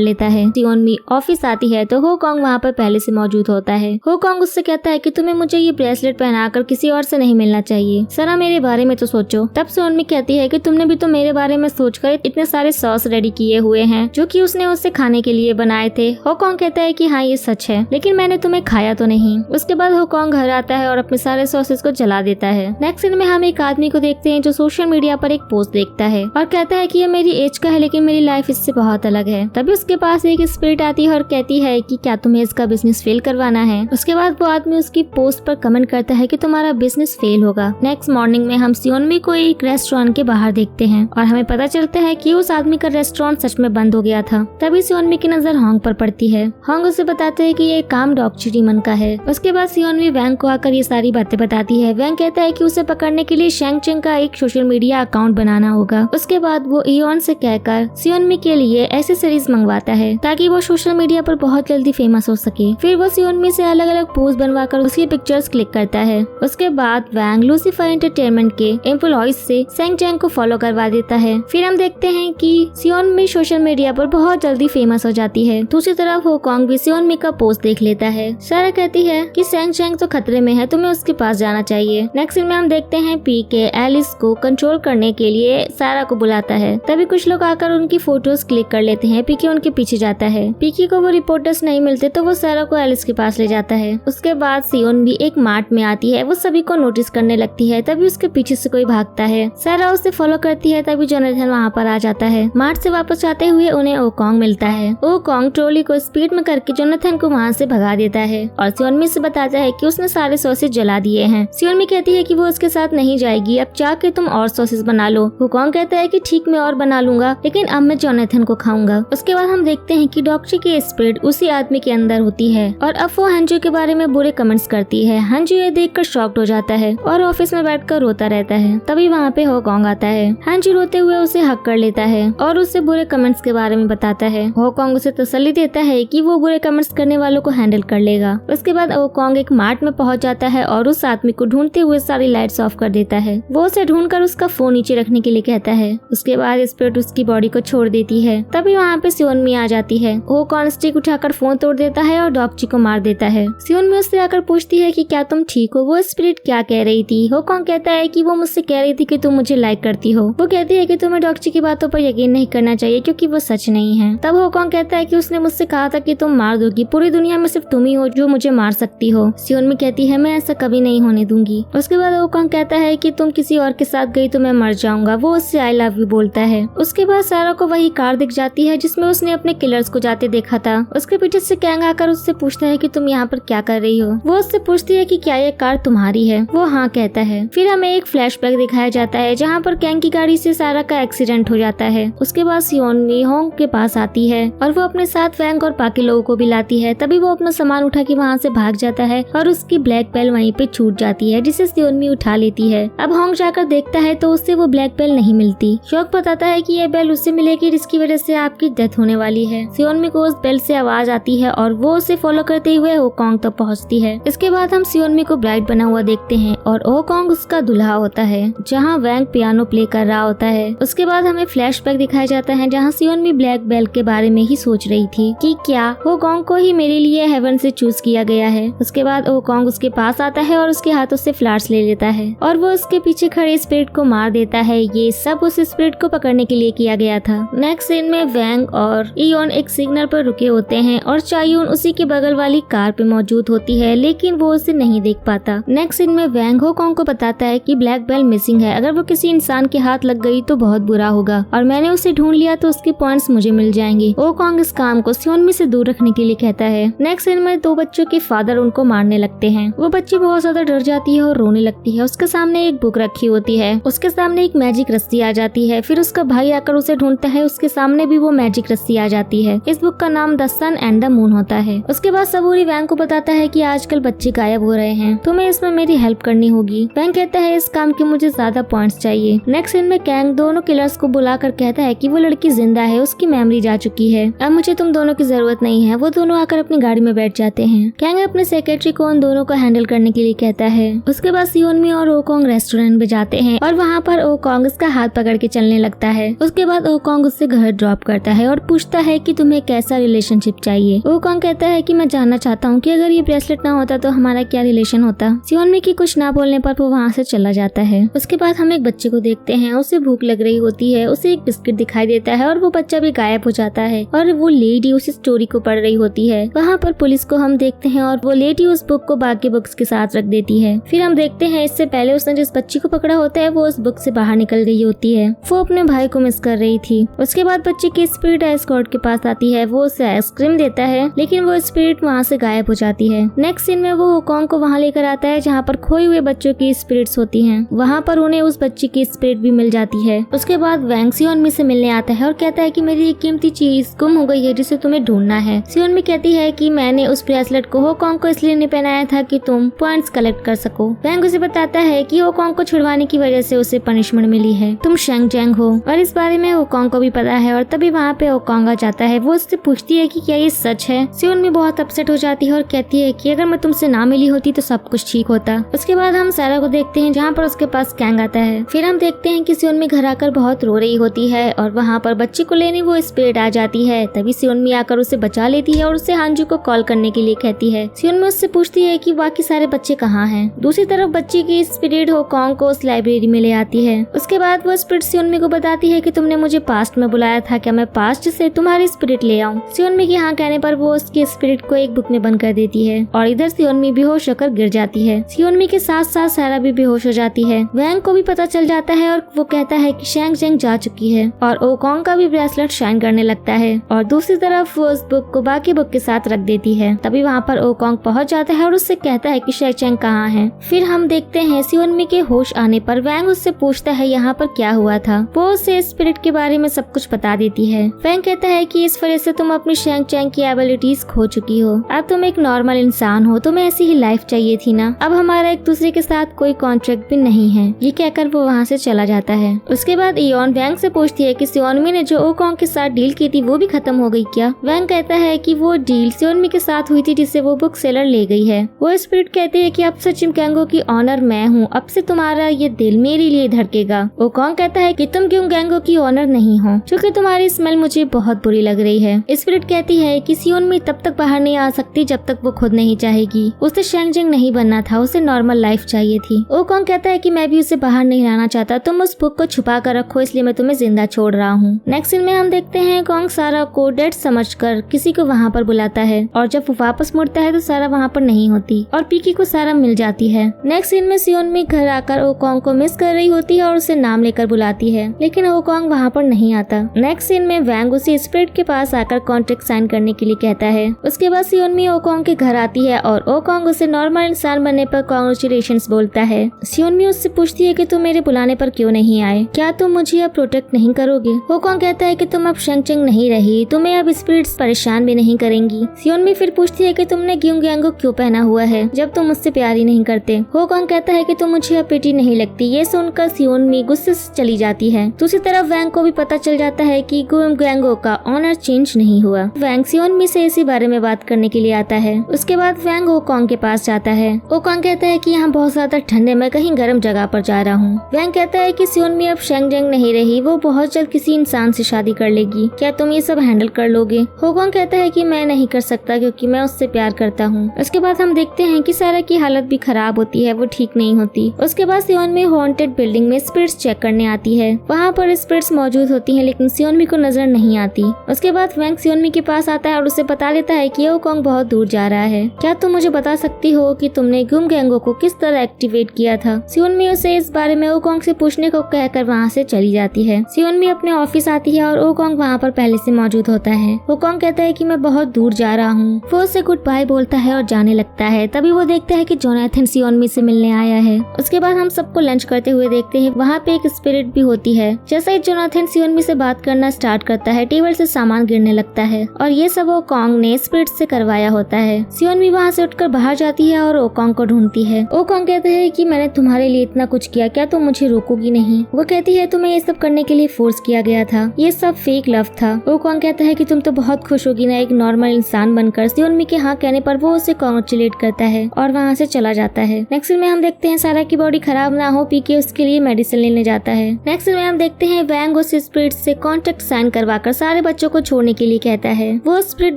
लेता है। सियोनमी ऑफिस आती है तो होकॉन्ग वहाँ पर पहले से मौजूद होता है। होकॉन्ग उससे कहता है कि तुम्हें मुझे ये ब्रेसलेट पहनाकर किसी और से नहीं मिलना चाहिए, जरा मेरे बारे में तो सोचो। तब सियोनमी कहती है कि तुमने भी तो मेरे बारे में सोचकर इतने सारे सॉस रेडी किए हुए हैं जो कि उसने उससे खाने के लिए बनाए थे। होकॉन्ग कहता है कि हाँ ये सच है, लेकिन मैंने तुम्हें खाया तो नहीं। उसके बाद होकॉन्ग घर आता है और अपने सारे सॉसेस को जला देता है। नेक्स्ट सीन में हम एक आदमी को देखते हैं जो सोशल मीडिया पर एक पोस्ट देखता है और कहता है कि ये मेरी एज का है लेकिन मेरी लाइफ इससे बहुत अलग है। तभी उसके पास एक स्पिरिट आती है और कहती है कि क्या तुम्हें इसका बिजनेस फेल करवाना है। उसके बाद वो आदमी उसकी पोस्ट पर कमेंट करता है कि तुम्हारा बिजनेस फेल होगा। नेक्स्ट मॉर्निंग में हम सियोनमी को एक रेस्टोरेंट के बाहर देखते हैं और हमें पता चलता है कि उस आदमी का रेस्टोरेंट सच में बंद हो गया था। तभी सियोनमी की नजर होंग पर पड़ती है। होंग उसे बताते है कि ये काम डॉक्टर रीमन का है। उसके बाद सियोनमी वैंग को आकर ये सारी बातें बताती है। वैंग कहता है कि उसे पकड़ने के लिए शेंग चेंग का एक सोशल मीडिया अकाउंट बनाना होगा। उसके बाद वो इयोन से कहकर सियोनमी के लिए एक्सेसरीज मंगवाता है ताकि वो सोशल मीडिया पर बहुत जल्दी फेमस हो सके। फिर वो सियोनमी से अलग अलग पोज बनवाकर उसकी पिक्चर्स क्लिक करता है। उसके बाद वैंग लूसीफर एंटरटेनमेंट के एम्प्लॉइज से शेंग चेंग को फॉलो करवा देता है। फिर हम देखते हैं कि सियोनमी सोशल मीडिया पर बहुत जल्दी फेमस हो जाती है। दूसरी तरफ होकॉन्ग भी सियोनमी का पोस्ट देख लेता है। सारा कहती है कि शेंग चेंग तो खतरे में है, तुम्हें उसके पास जाना चाहिए। नेक्स्ट सीन में हम देखते हैं पीके एलिस को कंट्रोल करने के लिए सारा को बुलाता है। तभी कुछ लोग आकर उनकी फोटोज क्लिक कर लेते हैं। पीके उनके पीछे जाता है। पीके को वो रिपोर्टर्स नहीं मिलते तो वो सारा को एलिस के पास ले जाता है। उसके बाद सियोन भी एक मार्ट में आती है। वो सभी को नोटिस करने लगती है। तभी उसके पीछे से कोई भागता है। सारा उसे फॉलो करती है। तभी जोनाथन वहाँ पर आ जाता है। मार्ट से वापस आते हुए उन्हें ओकॉन्ग मिलता है। ओकॉन्ग ट्रॉली को स्पीड में करके जोनाथन को वहाँ से भगा देता है और सियोनमी से बताता है कि उसने सारे सॉसेज जला दिए हैं। सियोनमी कहती है कि वो उसके साथ नहीं जाएगी, अब जाके तुम और सॉसेज बना लो। ओकॉन्ग कहता है कि ठीक मैं और बना लूंगा, लेकिन अब मैं जोनाथन को खाऊंगा। उसके बाद हम देखते हैं कि डॉक्टर की स्पिरिट उसी आदमी के अंदर होती है और अब वो हंजू के बारे में बुरे कमेंट्स करती है। हंजू ये देखकर शॉक्ड हो जाता है और ऑफिस में बैठकर रोता रहता है। तभी वहाँ पे होकॉन्ग आता है। हंजू रोते हुए उसे हक कर लेता है और उससे बुरे कमेंट्स के बारे में बताता है। होकॉन्ग उसे तसल्ली देता है कि वो बुरे कमेंट्स करने वालों को हैंडल कर लेगा। उसके बाद होकॉन्ग एक मार्ट में पहुंच जाता है और उस आदमी को ढूंढते हुए सारी लाइट्स ऑफ कर देता है। वो उसे ढूंढकर उसका फोन नीचे रखने के लिए कहता है। उसके बाद स्पिरिट उसकी बॉडी को छोड़ देती है। तभी वहाँ पे सियोनमी आ जाती है। होकॉन्ग स्टिक उठाकर फोन तोड़ देता है और डॉक्ची को मार देता है। सियोनमी उससे आकर पूछती है कि क्या तुम ठीक हो। वो स्पिरिट क्या कह रही थी। होकॉन्ग कहता है कि वो मुझसे कह रही थी कि तुम मुझे लाइक करती हो। वो कहती है कि तुम्हें डॉक्ची की बातों पर यकीन नहीं करना चाहिए क्योंकि वो सच नहीं है। तब होकॉन्ग कहता है कि उसने मुझसे कहा था कि तुम मार दोगी, पूरी दुनिया में सिर्फ तुम ही हो जो मुझे मार सकती हो। सियोनमी कहती है मैं ऐसा कभी नहीं होने दूंगी। उसके बाद होकॉन्ग कहता है कि तुम किसी और के साथ गई तो मैं मर जाऊंगा। वो उससे आई लव यू बोलता है। उसके बाद सारा को वही कार दिख जाती है जिसमें उसने अपने किलर्स को जाते देखा था। उसके पीछे से कैंग आकर उससे पूछता है कि तुम यहाँ पर क्या कर रही हो। वो उससे पूछती है कि क्या ये कार तुम्हारी है। वो हाँ कहता है। फिर हमें एक फ्लैशबैक दिखाया जाता है जहाँ पर कैंग की गाड़ी से सारा का एक्सीडेंट हो जाता है। उसके बाद सियोनमी होंग के पास आती है और वो अपने साथ वैंग और बाकी लोगों को भी लाती है। तभी वो अपना सामान उठा के वहाँ से भाग जाता है और उसकी ब्लैक बेल वहीं पे छूट जाती है जिसे सियोनमी उठा लेती है। अब होंग जाकर देखता है तो उससे वो ब्लैक बेल नहीं मिलती। शौक बताता है कि ये बेल उससे मिलेगी जिसकी वजह से आपकी डेथ होने वाली है। सियोनमी को उस बेल से आवाज आती है और वो उसे फॉलो करते हुए होकॉन्ग तक पहुँचती है। इसके बाद हम सियोनमी को ब्राइड बना हुआ देखते हैं और होकॉन्ग उसका दूल्हा होता है जहाँ वैंग पियानो प्ले कर रहा होता है। उसके बाद हमें फ्लैशबैक दिखाया जाता है जहाँ सियोनमी ब्लैक बेल के बारे में ही सोच रही थी कि क्या होकॉन्ग को ही मेरे लिए हेवन से चूज किया गया है। उसके बाद होकॉन्ग उसके पास आता है और उसके हाथों से फ्लावर्स ले लेता है और वो उसके पीछे खड़े स्पिरिट को मार देता है। ये सब उस स्पिरिट को पकड़ने के लिए किया गया था। नेक्स्ट सीन में वैंग और इयोन एक सिग्नल पर रुके होते हैं और चायून उसी के बगल वाली कार पे मौजूद होती है लेकिन वो उसे नहीं देख पाता। नेक्स्ट सीन में वैंग होकॉन्ग को बताता है कि ब्लैक बेल मिसिंग है, अगर वो किसी इंसान के हाथ लग गई तो बहुत बुरा होगा और मैंने उसे ढूंढ लिया तो उसके पॉइंट्स मुझे मिल जाएंगे। होकॉन्ग इस काम को सियोनमी से दूर रखने के लिए कहता है। नेक्स्ट सीन में 2 बच्चों के फादर उनको मारने लगते हैं। वो बच्ची बहुत ज्यादा डर जाती है और रोने लगती है। उसके सामने एक बुक रखी होती है। उसके सामने एक मैजिक रस्सी आ जाती है। फिर उसका भाई आकर उसे ढूंढता है। उसके सामने भी वो मैजिक रस्सी आ जाती है। इस बुक का नाम the sun and the moon होता है। उसके बाद सबूरी वैंग को बताता है कि आजकल बच्चे गायब हो रहे हैं, तुम्हें इसमें मेरी हेल्प करनी होगी। वैंग कहता है इस काम के मुझे ज्यादा पॉइंट्स चाहिए। नेक्स्ट सीन में कैंग दोनों किलर्स को बुलाकर कहता है कि वो लड़की जिंदा है, उसकी मेमोरी जा चुकी है, अब मुझे तुम दोनों की जरूरत नहीं है। वो दोनों आकर अपनी गाड़ी में बैठ जाते हैं। कैंग अपने सेक्रेटरी को उन दोनों को हैंडल करने के लिए कहता है। उसके बाद सियोनमी और होकॉन्ग रेस्टोरेंट रेस्टोरेंट में जाते हैं और वहाँ पर ओकोंग उसका हाथ पकड़ के चलने लगता है। उसके बाद ओकोंग उससे घर ड्रॉप करता है और पूछता है कि तुम्हें कैसा रिलेशनशिप चाहिए। ओकोंग कहता है कि मैं जानना चाहता हूँ कि अगर ये ब्रेसलेट ना होता तो हमारा क्या रिलेशन होता। सियोनमी की कुछ ना बोलने पर वो वहाँ से चला जाता है। उसके बाद हम एक बच्चे को देखते हैं, उसे भूख लग रही होती है, उसे एक बिस्किट दिखाई देता है और वो बच्चा भी गायब हो जाता है और वो लेडी उस स्टोरी को पढ़ रही होती है। वहाँ पर पुलिस को हम देखते हैं और वो लेडी उस बुक को बाकी बुक्स के साथ रख देती है। फिर हम देखते हैं इससे पहले उसने जिस बच्ची को पकड़ा होता है वो उस बुक से बाहर निकल गई होती है। वो अपने भाई को मिस कर रही थी। उसके बाद बच्चे की स्पिरिट एस्कॉर्ट के पास आती है, वो उसे आइसक्रीम देता है लेकिन वो स्पिरिट वहाँ से गायब हो जाती है। नेक्स्ट सीन में वो ओकोंग को वहाँ लेकर आता है जहाँ पर खोए हुए बच्चों की स्पिरिट्स होती हैं। वहाँ पर उन्हें उस बच्ची की स्पिरिट भी मिल जाती है। उसके बाद वैंग सियोनमी से मिलने आता है और कहता है कि मेरी एक कीमती चीज गुम हो गई है जिसे तुम्हें ढूंढना है। सियोनमी कहती है कि मैंने उस ब्रेसलेट को ओकोंग को इसलिए नहीं पहनाया था कि तुम पॉइंट्स कलेक्ट कर सको। वैंग उसे बताता है कि ओकोंग को छुड़वाने की वजह से उसे पनिशमेंट मिली है, तुम शेंग जेंग हो, और इस बारे में ओकोंग को भी पता है। और तभी वहाँ पे ओकोंग आ जाता है। वो उससे पूछती है कि क्या ये सच है। सियोनमी बहुत अपसेट हो जाती है और कहती है कि अगर मैं तुमसे ना मिली होती तो सब कुछ ठीक होता। उसके बाद हम सारा को देखते हैं जहाँ पर उसके पास कैंग आता है। फिर हम देखते हैं कि सियोनमी घर आकर बहुत रो रही होती है और वहाँ पर बच्चे को लेने वो स्पिरिट आ जाती है। तभी सियोनमी आकर उसे बचा लेती है और उसे हांजू को कॉल करने के लिए कहती है। सियोनमी उससे पूछती है कि बाकी सारे बच्चे कहाँ हैं। दूसरी तरफ बच्चे की स्पिरिट ओकोंग को उस लाइब्रेरी में ले आती है। उसके बाद वो स्पिरिट सियोनमी को बताती है कि तुमने मुझे पास्ट में बुलाया था, क्या मैं पास्ट से तुम्हारी स्पिरिट ले आऊं। सियोनमी के हाँ कहने पर वो उसकी स्पिरिट को एक बुक में बंद कर देती है और इधर सियोनमी बेहोश होकर गिर जाती है। सियोनमी के साथ साथ सारा भी बेहोश हो जाती है। वैंग को भी पता चल जाता है और वो कहता है कि शेंग जेंग जा चुकी है और ओकोंग का भी ब्रेसलेट शाइन करने लगता है। और दूसरी तरफ वो उस बुक को बाकी बुक के साथ रख देती है। तभी वहाँ पर ओकोंग पहुँच जाता है और उससे कहता है कि शेंग जेंग कहाँ है। फिर हम देखते हैं सियोनमी के होश आने पर वैंग उससे पूछता है यहाँ पर क्या हुआ था। वो उसे स्पिरिट के बारे में सब कुछ बता देती है। वैंग कहता है कि इस वजह से तुम अपनी शेंग जेंग की एबिलिटीज खो चुकी हो, अब तुम एक नॉर्मल इंसान हो, तुम्हें ऐसी ही लाइफ चाहिए थी ना, अब हमारा एक दूसरे के साथ कोई कॉन्ट्रैक्ट भी नहीं है। ये कहकर वो वहाँ से चला जाता है। उसके बाद इयोन वैंग से पूछती है कि सियोनमी ने जो ओकोंग के साथ डील की थी वो भी खत्म हो गई क्या। वैंग कहता है कि वो डील सियोनमी के साथ हुई थी जिससे वो बुक सेलर ले गई है। वो स्पिरिट कहती है कि अब से चिमगैंगो की ऑनर मैं हूँ, अब से तुम्हारा ये दिल मेरे लिए धड़केगा। ओकोंग कहता है कि तुम क्यों गैंगो की ऑनर नहीं हो, क्योंकि तुम्हारी स्मेल मुझे बहुत बुरी लग रही है। स्पिरिट कहती है कि सियोनमी तब तक बाहर नहीं आ सकती जब तक वो खुद नहीं चाहेगी। उसे शेंग जेंग नहीं बनना था, उसे नॉर्मल लाइफ चाहिए थी। ओकोंग कहता है कि मैं भी उसे बाहर नहीं लाना चाहता, तुम उस बुक को छुपा कर रखो इसलिए मैं तुम्हें जिंदा छोड़ रहा हूँ। नेक्स्ट सीन में हम देखते हैं ओकोंग सारा को डेड समझकर किसी को वहाँ पर बुलाता है और जब वो वापस मुड़ता है तो सारा वहाँ पर नहीं होती और पीकी को सारा मिल जाती है। नेक्स्ट सीन में सियोनमी घर आकर ओकोंग को मिस कर रही होती है और उसे नाम लेकर बुलाती है लेकिन ओकोंग वहाँ पर नहीं आता। नेक्स्ट सीन में वैंग उसे स्पिरिट के पास आकर कॉन्ट्रैक्ट साइन करने के लिए कहता है। उसके बाद सियोनमी ओकोंग के घर आती है और ओकोंग उसे नॉर्मल इंसान बनने पर कांग्रेचुलेशंस बोलता है। सियोनमी उससे पूछती है कि तुम मेरे बुलाने पर क्यों नहीं आए, क्या तुम मुझे अब प्रोटेक्ट नहीं करोगे। ओकोंग कहता है कि तुम अब शेंग जेंग नहीं रही, तुम्हें अब स्पिरिट्स परेशान भी नहीं करेंगी। सियोनमी फिर पूछती है कि तुमने ग्यूंगयांगो क्यों पहना हुआ है जब तुम मुझसे प्यार ही नहीं करते। ओकोंग कहता है कि तुम मुझे अब पिटी नहीं लगती। ये सुनकर सियोनमी गुस्से से चली जाती है। दूसरी तरफ वैंग को भी पता चल जाता है कि ग्यूंगयांगो का ऑनर चेंज नहीं हुआ। वैंग सियोनमी से इसी बारे में बात करने के लिए आता है। उसके बाद वैंग ओकोंग के पास जाता है। ओकोंग कहता है कि यहाँ बहुत ज्यादा ठंड है, मैं कहीं गर्म जगह पर जा रहा हूँ। वैंग कहता है कि सियोनमी अब शेंग जेंग नहीं रही, वो बहुत जल्द किसी इंसान से शादी कर लेगी, क्या तुम ये सब हैंडल कर लोगे। ओकोंग कहता है कि मैं नहीं कर सकता क्योंकि मैं उससे प्यार करता हूँ। उसके बाद हम देखते हैं कि सारा की हालत भी खराब होती है, वो ठीक नहीं होती। उसके बाद सियोनमी हॉन्टेड बिल्डिंग में स्पिरिट्स चेक करने आती है। वहाँ पर स्पिरिट्स मौजूद होती हैं लेकिन सियोनमी को नजर नहीं आती। उसके बाद वैंग सियोनमी के पास आता है और उसे बता देता है कि ओकोंग बहुत दूर जा रहा है, क्या तुम मुझे बता सकती हो कि तुमने ग्यूंगयांगो को किस तरह एक्टिवेट किया था। सियोनमी उसे इस बारे में ओकोंग से पूछने को कहकर वहाँ से चली जाती है। सियोनमी अपने ऑफिस आती है और ओकोंग वहाँ पर पहले से मौजूद होता है। ओकोंग कहता है कि मैं बहुत दूर जा रहा हूँ। वो उसे गुड बाय बोलता है और जाने लगता है। तभी वो देखता है कि जोनाथन सियोनमी से मिलने आया है। उसके बाद हम सबको लंच करते हुए देखते हैं। वहाँ पे एक स्पिरिट भी होती है। जैसे ही जोनाथन सियोनमी से बात करना स्टार्ट करता है टेबल से सामान गिरने लगता है और ये सब ओकोंग ने स्पिरिट से करवाया होता है। सियोनमी वहाँ से उठकर बाहर जाती है और ओकोंग को ढूंढती है। ओकोंग कहता है कि मैंने तुम्हारे लिए इतना कुछ किया, क्या तुम मुझे रोकोगी नहीं। वो कहती है तुम्हें ये सब करने के लिए फोर्स किया गया था, ये सब फेक लव था। ओकोंग कहता है कि तुम तो बहुत खुश होगी ना एक नॉर्मल इंसान बनकर। सियोनमी के हाँ कहने पर वो उसे कांग्रेचुलेट करता है और वहाँ से चला जाता है। नेक्स्ट में हम देखते हैं सारा की बॉडी खराब ना हो, पीके उसके लिए मेडिसिन लेने जाता है। नेक्स्ट में हम देखते हैं वैंग उस स्पिरिट से कॉन्ट्रैक्ट साइन करवाकर सारे बच्चों को छोड़ने के लिए कहता है। वो स्पिरिट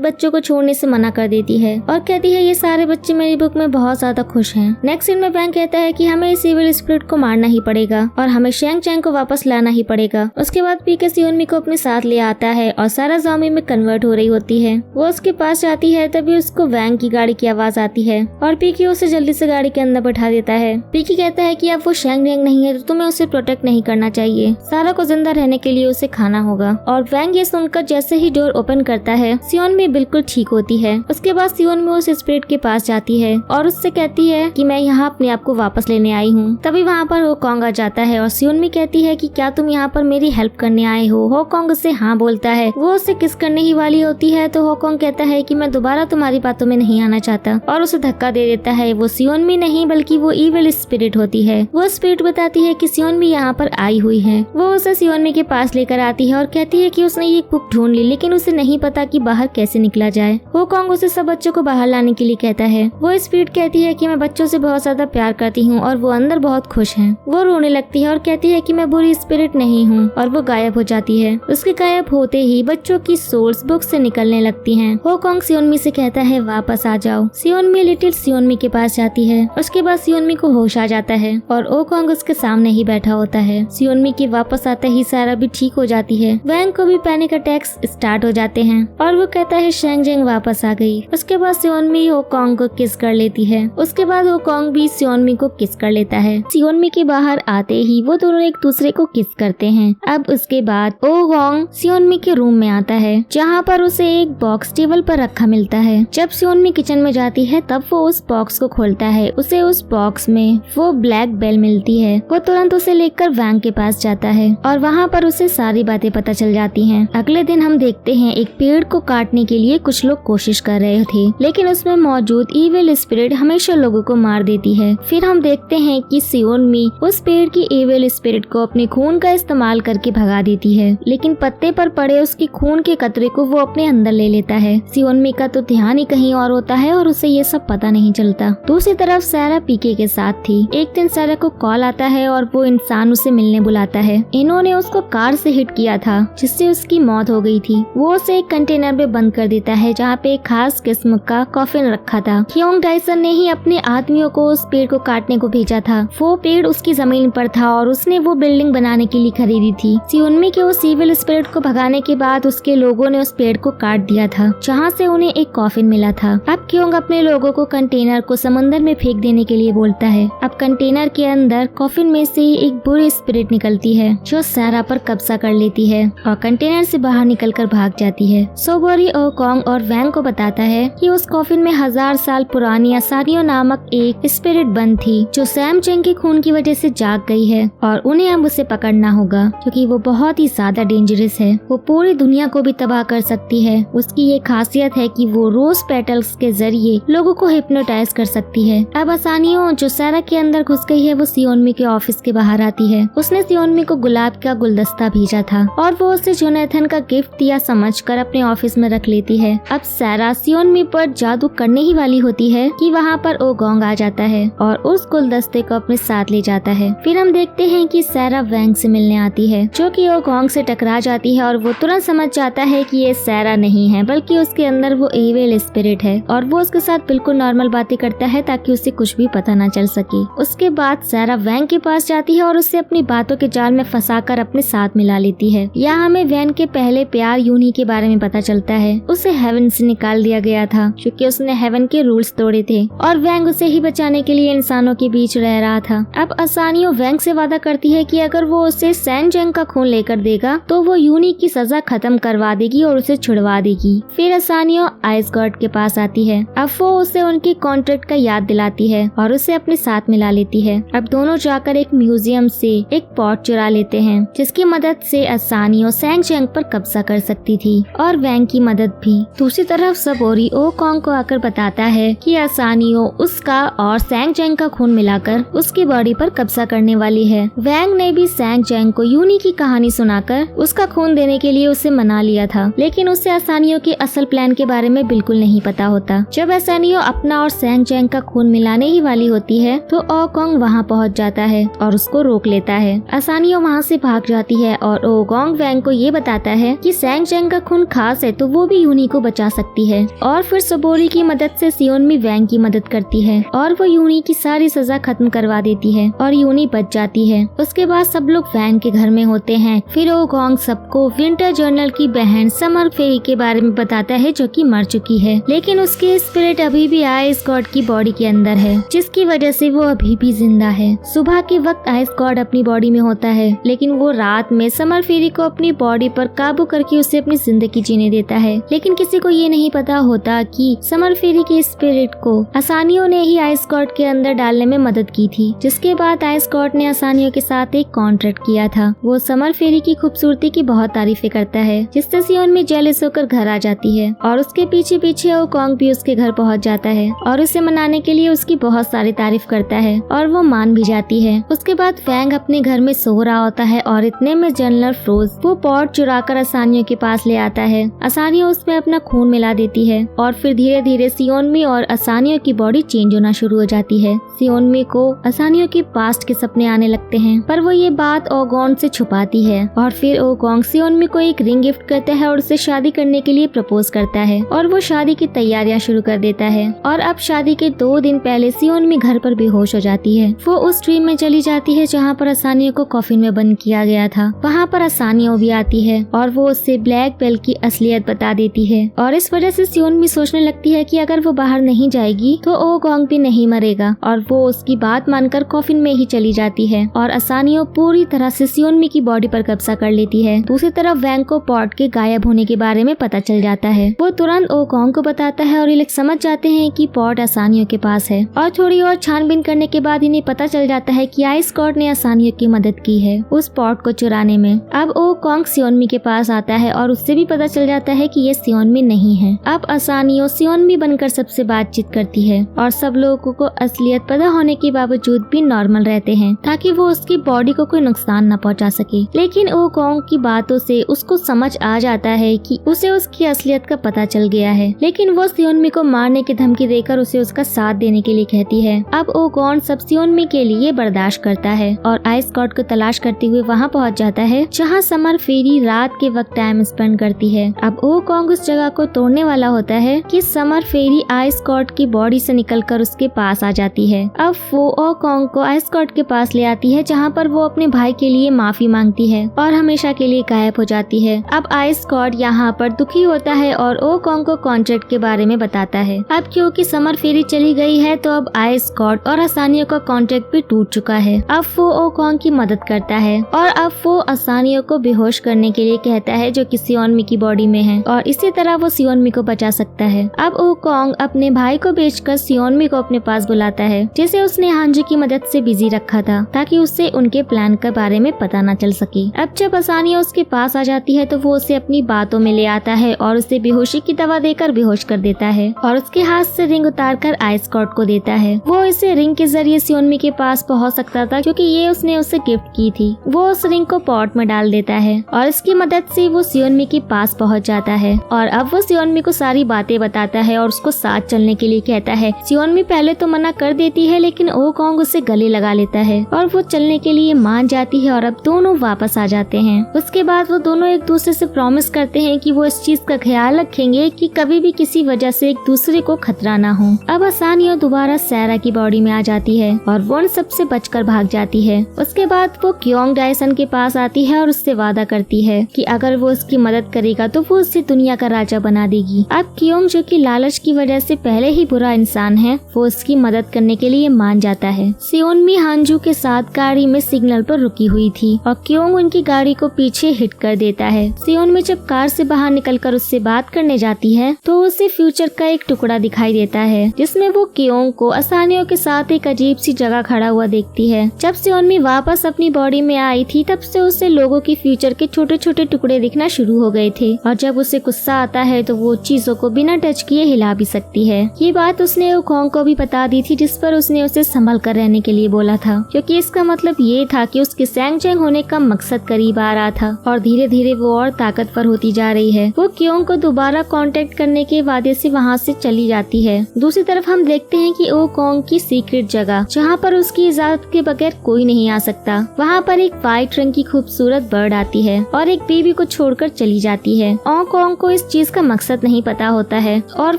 बच्चों को छोड़ने से मना कर देती है और कहती है ये सारे बच्चे मेरी बुक में बहुत ज्यादा खुश हैं। नेक्स्ट सीन में वैंग कहता है कि हमें इस इविल स्पिरिट को मारना ही पड़ेगा और हमें शेंग चैंग को वापस लाना ही पड़ेगा। उसके बाद पीके सियोनमी को अपने साथ ले आता है और सारा ज़ॉम्बी में कन्वर्ट हो रही होती है। वो उसके पास जाती है, तभी उसको वैंग की गाड़ी की आवाज आती है और पीके उसे जल्दी से गाड़ी के अंदर बैठा देता है। पीके कहता है कि अब वो शेंग चैंग नहीं है तो तुम्हें उसे प्रोटेक्ट नहीं करना चाहिए, सारा को जिंदा रहने के लिए उसे खाना होगा। और वैंग ये सुनकर जैसे ही डोर ओपन करता है सियोनमी बिल्कुल ठीक होती है। उसके बाद सियोनमी उस स्पिरिट के पास जाती है और उससे कहती है कि मैं यहाँ अपने आप को वापस लेने आई हूँ। तभी वहाँ पर होकोंग आ जाता है और सियोनमी कहती है कि क्या तुम यहाँ पर मेरी हेल्प करने आए हो। होकोंग उससे हाँ बोलता है। वो उससे किस करने ही वाली होती है तो होकोंग कहता है कि मैं दोबारा तुम्हारी बातों में नहीं आना चाहता और उसे धक्का दे देता है। वो सियोनमी नहीं बल्कि वो इविल स्पिरिट होती है। वो स्पिरिट बताती है कि सियोनमी यहाँ पर आई हुई है। वो उसे सियोनमी के पास लेकर आती है और कहती है कि उसने ये बुक ढूंढ ली लेकिन उसे नहीं पता कि बाहर कैसे निकला जाए। होकोंग उसे सब बच्चों को बाहर लाने के लिए कहता है। वो स्पिरिट कहती है कि मैं बच्चों से बहुत ज्यादा प्यार करती हूँ और वो अंदर बहुत खुश हैं। वो रोने लगती है और कहती है कि मैं बुरी स्पिरिट नहीं हूँ और वो गायब हो जाती है। उसके गायब होते ही बच्चों की सोल्स बुक से निकलने लगती हैं। होकोंग सियोनमी से कहता है वापस आ जाओ। सियोनमी लिटिल सियोनमी के पास जाती है। उसके बाद सियोनमी को होश आ जाता है और होकोंग उसके सामने ही बैठा होता है। सियोनमी के वापस आते ही सारा भी ठीक हो जाती है। वैंग को भी पैनिक अटैक्स स्टार्ट हो जाते हैं और वो कहता है शेंग चैंग वापस आ गई। उसके बाद सियोनमी होकोंग को किस कर लेती है। उसके बाद होकोंग भी सियोनमी को किस कर लेता है। सियोनमी के बाहर आते ही वो दोनों एक दूसरे को किस करते हैं। अब उसके बाद होकोंग सियोनमी के रूम में आता है जहाँ पर उसे एक बॉक्स टेबल पर रखा मिलता है। जब सियोनमी किचन में जाती है तब वो उस बॉक्स को खोलता है। उसे उस बॉक्स में वो ब्लैक बेल मिलती है। वो तुरंत उसे लेकर वैंग के पास जाता है और वहाँ पर उसे सारी बातें पता चल जाती हैं। अगले दिन हम देखते हैं एक पेड़ को काटने के लिए कुछ लोग कोशिश कर रहे थे लेकिन उसमें मौजूद इविल स्पिरिट हमेशा लोगों को मार देती है। फिर हम देखते हैं कि सियोनमी उस पेड़ की इविल स्पिरिट को अपने खून का इस्तेमाल करके भगा देती है लेकिन पत्ते पर पड़े उसके खून के कतरे को वो अपने अंदर ले लेता है। सियोनमी का तो ध्यान ही कहीं और होता है और उसे ये सब पता नहीं चलता। दूसरी तरफ सारा पीके के साथ थी। एक दिन सारा को कॉल आता है और वो इंसान उसे मिलने बुलाता है। इन्होंने उसको कार से हिट किया था जिससे उसकी मौत हो गई थी। वो उसे एक कंटेनर में बंद कर देता है जहाँ पे एक खास किस्म का कॉफिन रखा था। ह्योंग डाइसन ने ही अपने आदमियों को उस पेड़ को काटने को भेजा था। वो पेड़ उसकी जमीन पर था और उसने वो बिल्डिंग बनाने के लिए खरीदी थी। सियोनमी के उस इविल स्पिरिट को भगाने के बाद उसके लोगों ने उस पेड़ को काट दिया था जहाँ से उन्हें एक कॉफिन मिला था। अब ह्योंग अपने लोगों को कंटेनर को समुद्र में फेंक देने के लिए बोलता है। अब कंटेनर के अंदर कॉफिन में से एक बुरी स्पिरिट निकलती है जो सारा पर कब्जा कर लेती है और कंटेनर से बाहर निकलकर भाग जाती है। सोबोरी होकोंग और वैंग को बताता है कि उस कॉफिन में 1000 साल पुरानी असानियो नामक एक स्पिरिट बंद थी जो सैम चेंग के खून की वजह से जाग गई है और उन्हें अब उसे पकड़ना होगा क्योंकि वो बहुत ही ज्यादा डेंजरस है। वो पूरी दुनिया को भी तबाह कर सकती है। उसकी ये खासियत है कि वो रोज पेटल्स के जरिए लोगों को हिप्नोटाइज कर सकती है। अब असानियो जो सारा के अंदर घुस गई है वो सियोनमी के ऑफिस के बाहर आती है। उसने सियोनमी को गुलाब का गुलदस्ता भेजा था और वो उसे जोनाथन का गिफ्ट दिया समझकर अपने ऑफिस में रख लेती है। अब सारा सियोनमी पर जादू करने ही वाली होती है कि वहाँ पर होकोंग आ जाता है और उस गुलदस्ते को अपने साथ ले जाता है। फिर हम देखते हैं कि सारा वैंग से मिलने आती है जो कि होकोंग से टकरा जाती है और वो तुरंत समझ जाता है कि ये सारा नहीं है बल्कि उसके अंदर वो इविल स्पिरिट है और वो उसके साथ बिल्कुल नॉर्मल बातें करता है ताकि उसे कुछ भी पता न चल सके। उसके बाद सारा वैंग के पास जाती है और उसे अपनी बातों के जाल में फंसाकर अपने साथ मिला लेती है। यहाँ हमें वैंग के पहले प्यार यूनी के बारे में पता चलता है। उसे हेवन से निकाल दिया गया था क्योंकि उसने हेवन के रूल्स तोड़े थे और वैंग उसे ही बचाने के लिए इंसानों के बीच रह रहा था। अब असानियो वैंग से वादा करती है कि अगर वो उसे सैन चेंग का खून लेकर देगा तो वो यूनी की सजा खत्म करवा देगी और उसे छुड़वा देगी। फिर असानियो आइस गॉड के पास आती है। अब वो उसे उनके कॉन्ट्रैक्ट का याद दिलाती है और उसे अपने साथ मिला लेती है। अब दोनों जाकर एक म्यूजियम से एक पॉट चुरा लेते हैं जिसकी मदद से असानियो सैन चेंग पर कब्जा कर सकती थी और वैंग की मदद भी। दूसरी तरफ सबोरी होकोंग को आकर बताता है कि असानियो उसका और सैन चेंग का खून मिलाकर उसकी बॉडी पर कब्जा करने वाली है। वैंग ने भी सैन चेंग को यूनी की कहानी सुनाकर उसका खून देने के लिए उसे मना लिया था लेकिन उसे असानियो के असल प्लान के बारे में बिल्कुल नहीं पता होता। जब असानियो अपना और सैन चेंग का खून मिलाने ही वाली होती है तो होकोंग ओगोंग वहाँ पहुँच जाता है और उसको रोक लेता है। आसानियों वहाँ से भाग जाती है और ओगोंग वैंग को ये बताता है कि सैंग चैंग का खून खास है तो वो भी यूनी को बचा सकती है। और फिर सबोरी की मदद से सियोनमी वैंग की मदद करती है और वो यूनी की सारी सजा खत्म करवा देती है और यूनी बच जाती है। उसके बाद सब लोग वैंग के घर में होते हैं। फिर ओगोंग सबको विंटर जर्नल की बहन समर फेरी के बारे में बताता है जो कि मर चुकी है, लेकिन उसकी स्पिरिट अभी भी आइस गॉड की बॉडी के अंदर है, जिसकी वजह से वो अभी भी जिंदा है। सुबह के वक्त आइस गॉड अपनी बॉडी में होता है, लेकिन वो रात में समर फेरी को अपनी बॉडी पर काबू करके उसे अपनी जिंदगी जीने देता है। लेकिन किसी को ये नहीं पता होता कि समर फेरी की स्पिरिट को आसानियों ने ही आइस गॉड के अंदर डालने में मदद की थी। जिसके बाद आइस गॉड ने आसानियों के साथ एक कॉन्ट्रैक्ट किया था। वो समर फेरी की खूबसूरती की बहुत तारीफें करता है, जिससे सियोनमी जेलस होकर घर आ जाती है और उसके पीछे पीछे ओगोंग भी उसके घर पहुंच जाता है और उसे मनाने के लिए उसकी बहुत सारी तारीफ करता है और वो मान भी जाती है। उसके बाद वैंग अपने घर में सो रहा होता है और इतने में जनरल फ्रोज वो पॉट चुराकर आसानियों के पास ले आता है। आसानियों उसमें अपना खून मिला देती है और फिर धीरे धीरे सियोनमी और आसानियों की बॉडी चेंज होना शुरू हो जाती है। सियोनमी को आसानियों के पास्ट के सपने आने लगते हैं, पर वो ये बात ओगोंग से छुपाती है। और फिर ओगोंग सियोनमी को एक रिंग गिफ्ट करता है और उसे शादी करने के लिए प्रपोज करता है और वो शादी की तैयारियां शुरू कर देता है। और अब शादी के 2 दिन पहले सियोनमी घर पर बेहोश हो जाती है। वो उस ड्रीम में चली जाती है जहाँ पर आसानियों को कॉफिन में बंद किया गया था। वहाँ पर आसानियों भी आती है और वो उससे ब्लैक बेल्ट की असलियत बता देती है और इस वजह से सियोनमी सोचने लगती है कि अगर वो बाहर नहीं जाएगी तो ओगोंग भी नहीं मरेगा और वो उसकी बात मानकर कॉफिन में ही चली जाती है और आसानियों पूरी तरह से सियोनमी की बॉडी पर कब्जा कर लेती है। दूसरी तरफ वैंग को पॉट के गायब होने के बारे में पता चल जाता है। वो तुरंत ओगोंग को बताता है और ये लोग समझ जाते हैं कि पॉट आसानियों के पास है और थोड़ी और छानबीन करने के बाद इन्हें पता चल जाता है कि आइस गॉड ने आसानियों की मदद की है उस पॉट को चुराने में। अब ओगोंग सियोनमी के पास आता है और उससे भी पता चल जाता है कि ये सियोनमी नहीं है। अब आसानियों सियोनमी बनकर सबसे बातचीत करती है और सब लोगों को असलियत पता होने के बावजूद भी नॉर्मल रहते हैं ताकि वो उसकी बॉडी को कोई नुकसान न पहुंचा सके। लेकिन ओगोंग की बातों से उसको समझ आ जाता है कि उसे उसकी असलियत का पता चल गया है, लेकिन वो सियोनमी को मारने की धमकी देकर उसे उसका साथ देने के लिए कहती है। अब ओगोंग सब सियोनमी के लिए बर्दाश्त करता है और आइस गॉड को तलाश करते हुए वहाँ पहुँच जाता है जहाँ समर फेरी रात के वक्त टाइम स्पेंड करती है। अब ओगोंग उस जगह को तोड़ने वाला होता है कि समर फेरी आइस गॉड की बॉडी से निकलकर उसके पास आ जाती है। अब वो ओगोंग को आइस गॉड के पास ले आती है जहाँ पर वो अपने भाई के लिए माफी मांगती है और हमेशा के लिए गायब हो जाती है। अब आइस गॉड यहाँ पर दुखी होता है और ओगोंग को कॉन्ट्रैक्ट के बारे में बताता है। अब क्योंकि समर फेरी चली गई है तो अब आइस गॉड और आसानियों का कॉन्ट्रैक्ट भी टूट चुका है। अब वो ओगोंग की मदद करता है और अब वो आसानियों को बेहोश करने के लिए कहता है जो कि सियोनमी की बॉडी में है और इसी तरह वो सियोनमी को बचा सकता है। अब ओगोंग अपने भाई को बेचकर सियोनमी को अपने पास बुलाता है जिसे उसने हांजू की मदद से बिजी रखा था ताकि उससे उनके प्लान के बारे में पता न चल सके। अब जब आसानियां उसके पास आ जाती है तो वो उसे अपनी बातों में ले आता है और उसे बेहोशी की दवा देकर बेहोश कर देता है और उसके हाथ से रिंग उतारकर आइस गॉड को देता है। वो इसे रिंग के जरिए सियोनमी के पास पहुंच सकता था क्योंकि ये उसने उसे गिफ्ट की थी। वो उस रिंग को पॉट में डाल देता है और इसकी मदद से वो सियोनमी के पास पहुंच जाता है और अब वो सियोनमी को सारी बातें बताता है और उसको साथ चलने के लिए कहता है। सियोनमी पहले तो मना कर देती है लेकिन ओगोंग उसे गले लगा लेता है और वो चलने के लिए मान जाती है और अब दोनों वापस आ जाते हैं। उसके बाद वो दोनों एक दूसरे से प्रॉमिस करते हैं कि वो इस चीज का ख्याल रखेंगे कि कभी भी किसी वजह से एक दूसरे को खतरा ना हो। अब आसानियां दोबारा सैरा की बॉडी में आ जाती है और वो उन सबसे बचकर भाग जाती है। उसके बाद वो क्योंग डायसन के पास आती है और उससे वादा करती है कि अगर वो उसकी मदद करेगा तो वो उसे दुनिया का राजा बना देगी। अब क्योंग जो कि लालच की वजह से पहले ही बुरा इंसान है, वो उसकी मदद करने के लिए मान जाता है। सियोनमी हांजू के साथ गाड़ी में सिग्नल पर रुकी हुई थी और क्योंग उनकी गाड़ी को पीछे हिट कर देता है। सियोनमी जब कार से बाहर निकलकर उससे बात करने जाती है तो उसे फ्यूचर का एक टुकड़ा दिखाई देता है जिसमें वो क्योंग को आसानियों के साथ एक अजीब सी जगह खड़ा हुआ देखती है। जब सियोनमी वापस अपनी बॉडी में आई थी तब से उसे लोगों की फ्यूचर के छोटे छोटे टुकड़े दिखना शुरू हो गए थे और जब उसे गुस्सा आता है तो वो चीजों को बिना टच किए हिला भी सकती है। ये बात उसने ओगोंग को भी बता दी थी जिस पर उसने उसे संभल कर रहने के लिए बोला था क्योंकि इसका मतलब ये था कि उसके सैंग चैंग होने का मकसद करीब आ रहा था और धीरे धीरे वो और ताकतवर होती जा रही है। वो क्योंग को दोबारा कांटेक्ट करने के वादे से वहाँ से चली जाती है। दूसरी तरफ हम देखते हैं कि ओगोंग की सीक्रेट जगह जहाँ जहाँ पर उसकी इजाजत के बगैर कोई नहीं आ सकता। वहाँ पर एक व्हाइट रंग की खूबसूरत बर्ड आती है और एक बेबी को छोड़कर चली जाती है। ओकोंग को इस चीज का मकसद नहीं पता होता है और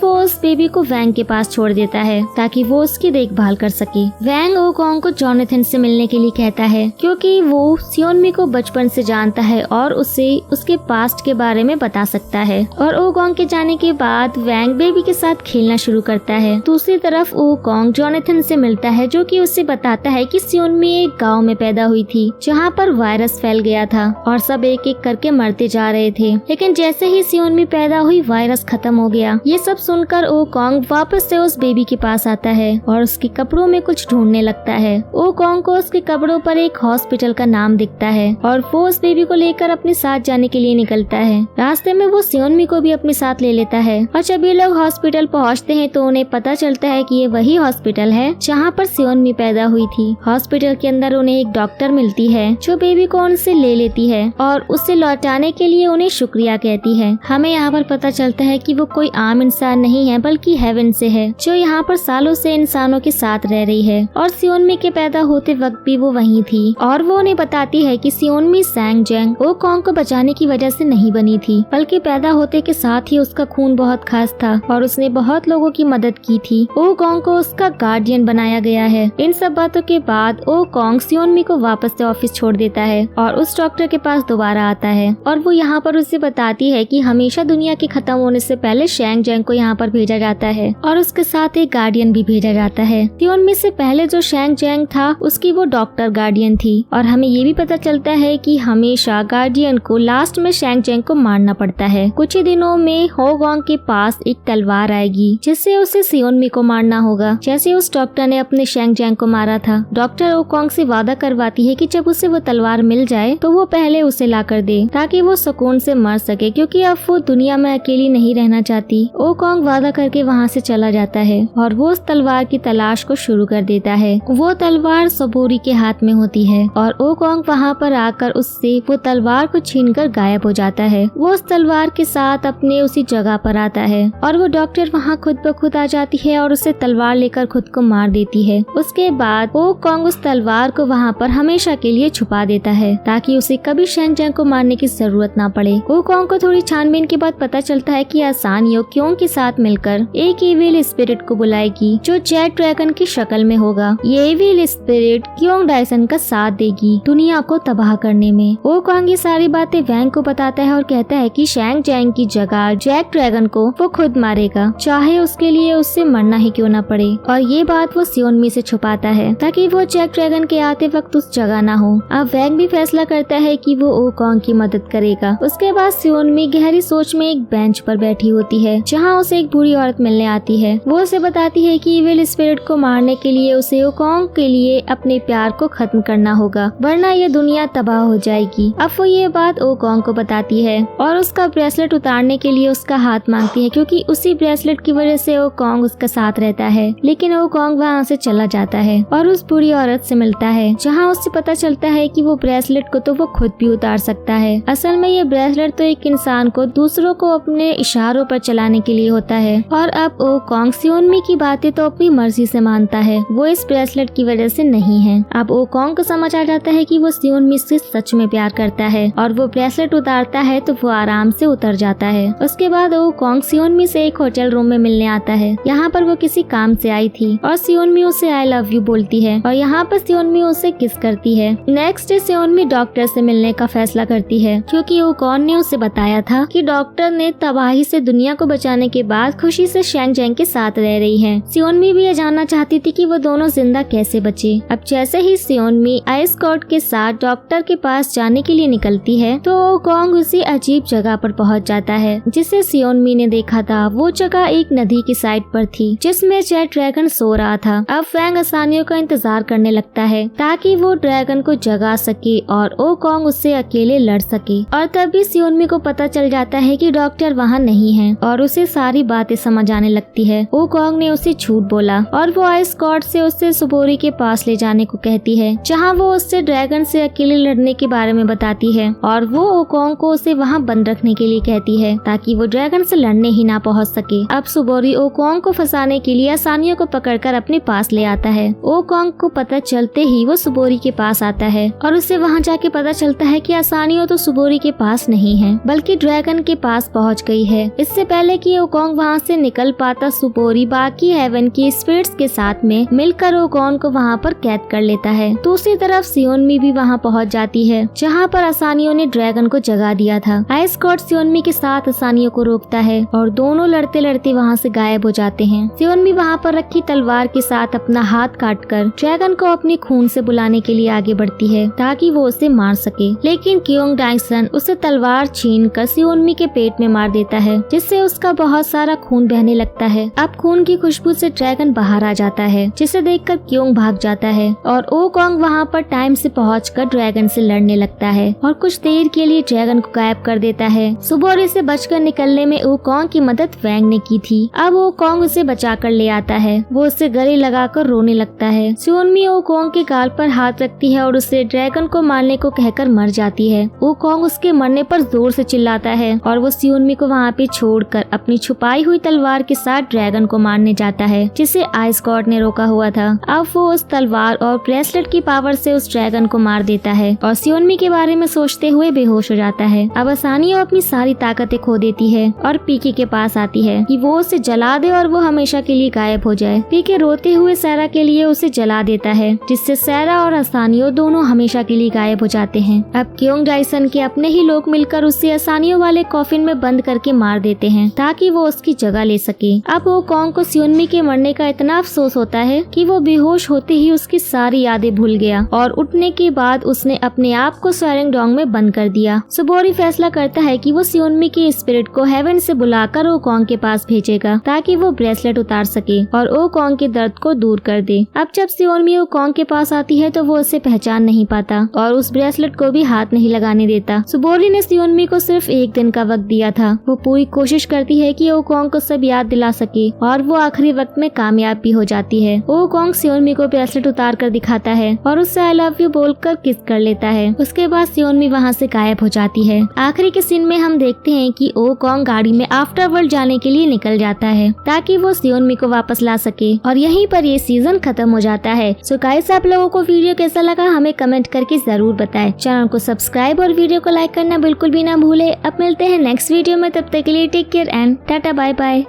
वो उस बेबी को वैंग के पास छोड़ देता है ताकि वो उसकी देखभाल कर सके। वैंग ओकोंग को जोनाथन से मिलने के लिए कहता है क्योंकि वो सियोनमी को बचपन से जानता है और उसे उसके पास्ट के बारे में बता सकता है। और ओकोंग के जाने के बाद वैंग बेबी के साथ खेलना शुरू करता है। दूसरी तरफ ओकोंग जोनाथन से मिलता है जो कि उसे बताता है कि सियोनमी एक गांव में पैदा हुई थी जहां पर वायरस फैल गया था और सब एक एक करके मरते जा रहे थे। लेकिन जैसे ही सियोनमी पैदा हुई वायरस खत्म हो गया। ये सब सुनकर ओकोंग वापस से उस बेबी के पास आता है और उसके कपड़ों में कुछ ढूंढने लगता है। ओकोंग को उसके कपड़ों पर एक हॉस्पिटल का नाम दिखता है और वो उस बेबी को लेकर अपने साथ जाने के लिए निकलता है। रास्ते में वो सियोनमी को भी अपने साथ ले लेता है और जब ये लोग हॉस्पिटल पहुंचते हैं तो उन्हें पता चलता है कि ये वही हॉस्पिटल है जहां पर सियोनमी पैदा हुई थी। हॉस्पिटल के अंदर उन्हें एक डॉक्टर मिलती है जो बेबी को उनसे ले लेती है और उसे लौटाने के लिए उन्हें शुक्रिया कहती है। हमें यहाँ पर पता चलता है कि वो कोई आम इंसान नहीं है बल्कि हेवन से है जो यहाँ पर सालों से इंसानों के साथ रह रही है और सियोनमी के पैदा होते वक्त भी वो वहीं थी। और वो उन्हें बताती है कि सियोनमी सैंगजेंग ओकोंग को बचाने की वजह से नहीं बनी थी बल्कि पैदा होते के साथ ही उसका खून बहुत खास था और उसने बहुत लोगों की मदद की थी। ओकोंग को उसका गार्डियन बनाया गया है। इन सब बातों के बाद ओकोंग सियोनमी को वापस से ऑफिस छोड़ देता है और उस डॉक्टर के पास दोबारा आता है और वो यहाँ पर उसे बताती है कि हमेशा दुनिया के खत्म होने से पहले शैंगजेंग को यहाँ पर भेजा जाता है और उसके साथ एक गार्डियन भी भेजा जाता है। सियोनमी से पहले जो शैंगजेंग था उसकी वो डॉक्टर गार्डियन थी और हमें ये भी पता चलता है कि हमेशा गार्डियन को लास्ट में शैंगजेंग को मारना पड़ता है। कुछ ही दिनों में होगोंग के पास एक तलवार आएगी जिससे उसे सियोनमी को मारना होगा जैसे उस डॉक्टर ने अपने शैंगजेंग को मारा था। डॉक्टर ओकोंग से वादा करवाती है कि जब उसे वो तलवार मिल जाए तो वो पहले उसे ला कर दे ताकि वो सुकून से मर सके क्योंकि अब वो दुनिया में अकेली नहीं रहना चाहती। ओकोंग वादा करके वहाँ से चला जाता है और वो उस तलवार की तलाश को शुरू कर देता है। वो तलवार सबूरी के हाथ में होती है और ओकोंग वहाँ पर आकर उससे वो तलवार को छीनकर गायब हो जाता है। वो उस तलवार के साथ अपने उसी जगह पर आता है और वो डॉक्टर वहाँ खुद ब खुद आ जाती है और उसे तलवार लेकर खुद को मार देती है। उसके बाद ओकोंग उस तलवार को वहाँ पर हमेशा के लिए छुपा देता है ताकि उसे कभी शैंगजेंग को मारने की जरूरत ना पड़े। ओकोंग को थोड़ी छानबीन के बाद पता चलता है कि आसान योक्योंग के साथ मिलकर एक इविल स्पिरिट को बुलाएगी जो जेट ड्रैगन की शक्ल में होगा। ये इविल स्पिरिट क्योंग डायसन का साथ देगी दुनिया को तबाह करने में। ओकोंग ये सारी बातें वैंग को बताता है और कहता है कि शैंगजेंग की जगह जेट ड्रैगन को वो खुद मारेगा चाहे उसके लिए उससे मरना ही क्यों ना पड़े। और ये बात वो सियोनमी से छुपाता है ताकि वो जेट ड्रैगन के आते वक्त उस जगह ना हो। अब वैंग भी फैसला करता है कि वो ओकोंग की मदद करेगा। उसके बाद सियोनमी गहरी सोच में एक बेंच पर बैठी होती है जहाँ उसे एक बूढ़ी औरत मिलने आती है। वो उसे बताती है कि इविल स्पिरिट को मारने के लिए उसे ओकोंग के लिए अपने प्यार को खत्म करना होगा वरना ये दुनिया तबाह हो जाएगी। अब वो ये बात ओकोंग को बताती है और उसका ब्रेसलेट उतारने के लिए उसका हाथ मांगती है क्योंकि उसी ब्रेसलेट की वजह से ओकोंग उसका साथ रहता है। लेकिन ओकोंग वहाँ से चला जाता है और उस बूढ़ी औरत से मिलता है जहाँ उससे पता चलता है कि वो ब्रेसलेट को तो वो खुद भी उतार सकता है। असल में ये ब्रेसलेट तो एक इंसान को दूसरों को अपने इशारों पर चलाने के लिए होता है। और अब ओकोंग सियोनमी की बातें तो अपनी मर्जी से मानता है, वो इस ब्रेसलेट की वजह से नहीं है। अब ओकोंग को समझ आ जाता है कि वो सियोनमी से सच में प्यार करता है और वो ब्रेसलेट उतारता है तो वो आराम से उतर जाता है। उसके बाद ओकोंग सियोनमी से एक होटल रूम में मिलने आता है। यहाँ पर वो किसी काम से आई थी और सियोनमी उसे आई लव यू बोलती है और यहाँ पर सियोनमी उसे किस करती है। नेक्स्ट डे सियोनमी डॉक्टर से मिलने का फैसला करती है क्योंकि ओकोंग ने उसे बताया था कि डॉक्टर ने तबाही से दुनिया को बचाने के बाद खुशी से शैंगजेंग के साथ रह रही है। सियोनमी भी ये जानना चाहती थी कि वो दोनों जिंदा कैसे बचे। अब जैसे ही सियोनमी आइस कोट के साथ डॉक्टर के पास जाने के लिए निकलती है तो ओकोंग उसी अजीब जगह पर पहुंच जाता है जिसे सियोनमी ने देखा था। वो जगह एक नदी की साइड पर थी जिसमें जेट ड्रैगन सो रहा था। अब वैंग आसानियों का इंतजार करने लगता है ताकि वो ड्रैगन को जगा सके और ओकोंग उससे अकेले लड़ सके। और तभी सियोनमी को पता चल जाता है कि डॉक्टर वहाँ नहीं है और उसे सारी बातें समझ आने लगती है। ओकोंग ने उसे झूठ बोला और वो आइस कोट से उससे सुबोरी के पास ले जाने को कहती है जहाँ वो उससे ड्रैगन से अकेले लड़ने के बारे में बताती है और वो ओकोंग को उसे वहाँ बंद रखने के लिए कहती है ताकि वो ड्रैगन से लड़ने ही ना पहुँच सके। अब सुबोरी ओकोंग को फंसाने के लिए आसानियों को पकड़कर अपने पास ले आता जाता है। ओकोंग को पता चलते ही वो सुबोरी के पास आता है और उसे वहाँ जाके पता चलता है कि आसानियों तो सुबोरी के पास नहीं है बल्कि ड्रैगन के पास पहुँच गई है। इससे पहले कि ओकोंग वहाँ से निकल पाता, सुबोरी बाकी हेवन की स्पिरिट्स के साथ में मिलकर ओकोंग को वहाँ पर कैद कर लेता है। दूसरी तरफ सियोनमी भी वहाँ पहुँच जाती है जहाँ पर आसानियों ने ड्रैगन को जगा दिया था। आइस गॉड सियोनमी के साथ आसानियों को रोकता है और दोनों लड़ते लड़ते वहाँ से गायब हो जाते हैं। सियोनमी वहाँ पर रखी तलवार के साथ अपना हाथ काटकर ड्रैगन को अपने खून से बुलाने के लिए आगे बढ़ती है ताकि वो उसे मार सके, लेकिन क्योंग डाइसन उसे तलवार छीनकर सियोनमी के पेट में मार देता है जिससे उसका बहुत सारा खून बहने लगता है। अब खून की खुशबू से ड्रैगन बाहर आ जाता है जिसे देखकर क्योंग भाग जाता है और ओकोंग वहाँ पर टाइम से पहुंचकर ड्रैगन से लड़ने लगता है और कुछ देर के लिए ड्रैगन को गायब कर देता है। सुबोरी से बचकर निकलने में ओकोंग की मदद वैंग ने की थी। अब ओकोंग उसे बचाकर ले आता है। वो उसे गले लगाकर रोने लगता है। सियोनमी ओकोंग के गाल पर हाथ रखती है और उसे ड्रैगन को मारने को कहकर मर जाती है। ओकोंग उसके मरने पर जोर से चिल्लाता है और वो सियोनमी को वहाँ पे छोड़कर अपनी छुपाई हुई तलवार के साथ ड्रैगन को मारने जाता है जिसे आइस गॉड ने रोका हुआ था। अब वो उस तलवार और ब्रेसलेट की पावर से उस ड्रैगन को मार देता है और सियोनमी के बारे में सोचते हुए बेहोश हो जाता है। अब आसानियों अपनी सारी ताकतें खो देती है और पीके के पास आती है कि वो उसे जला दे और वो हमेशा के लिए गायब हो जाए। पीके रोते हुए सैरा के लिए उसे जला देता है जिससे सैरा और आसानियों दोनों हमेशा के लिए गायब हो जाते हैं। अब क्योंग डाइसन के अपने ही लोग मिलकर उसे आसानियों वाले कॉफिन में बंद करके मार देते हैं ताकि वो उसकी जगह ले सके। अब ओकोंग को सियोनमी के मरने का इतना अफसोस होता है कि वो बेहोश होते ही उसकी सारी यादें भूल गया और उठने के बाद उसने अपने आप को स्वारेंगडोंग में बंद कर दिया। सुबोरी फैसला करता है कि वो सियोनमी के स्पिरिट को हेवन से बुलाकर ओकोंग के पास भेजेगा ताकि वो ब्रेसलेट उतार सके और ओकोंग के दर्द को दूर कर दे। अब जब सियोनमी ओकोंग के पास आती है तो वो उसे पहचान नहीं पाता और उस ब्रेसलेट को भी हाथ नहीं लगाने देता। सुबोरी ने सियोनमी को सिर्फ एक दिन का वक्त दिया था। वो पूरी कोशिश करती है कि ओकोंग को सब याद दिला सके और वो आखिरी वक्त में कामयाब भी हो जाती है। ओकोंग सियोनमी को ब्रेसलेट उतार कर दिखाता है और उससे आई लव यू बोलकर किस कर लेता है। उसके बाद सियोनमी वहाँ से गायब हो जाती है। आखिरी के सीन में हम देखते हैं कि ओकोंग गाड़ी में आफ्टर वर्ल्ड जाने के लिए निकल जाता है ताकि वो सियोनमी को वापस ला सके और यहीं पर ये सीजन खत्म हो जाता है। सो गाइस, आप लोगों को वीडियो कैसा लगा हमें कमेंट करके जरूर बताएं। चैनल को सब्सक्राइब और वीडियो को लाइक करना बिल्कुल भी ना भूले। अब मिलते हैं नेक्स्ट वीडियो में, तब तक के लिए take care and tata bye bye.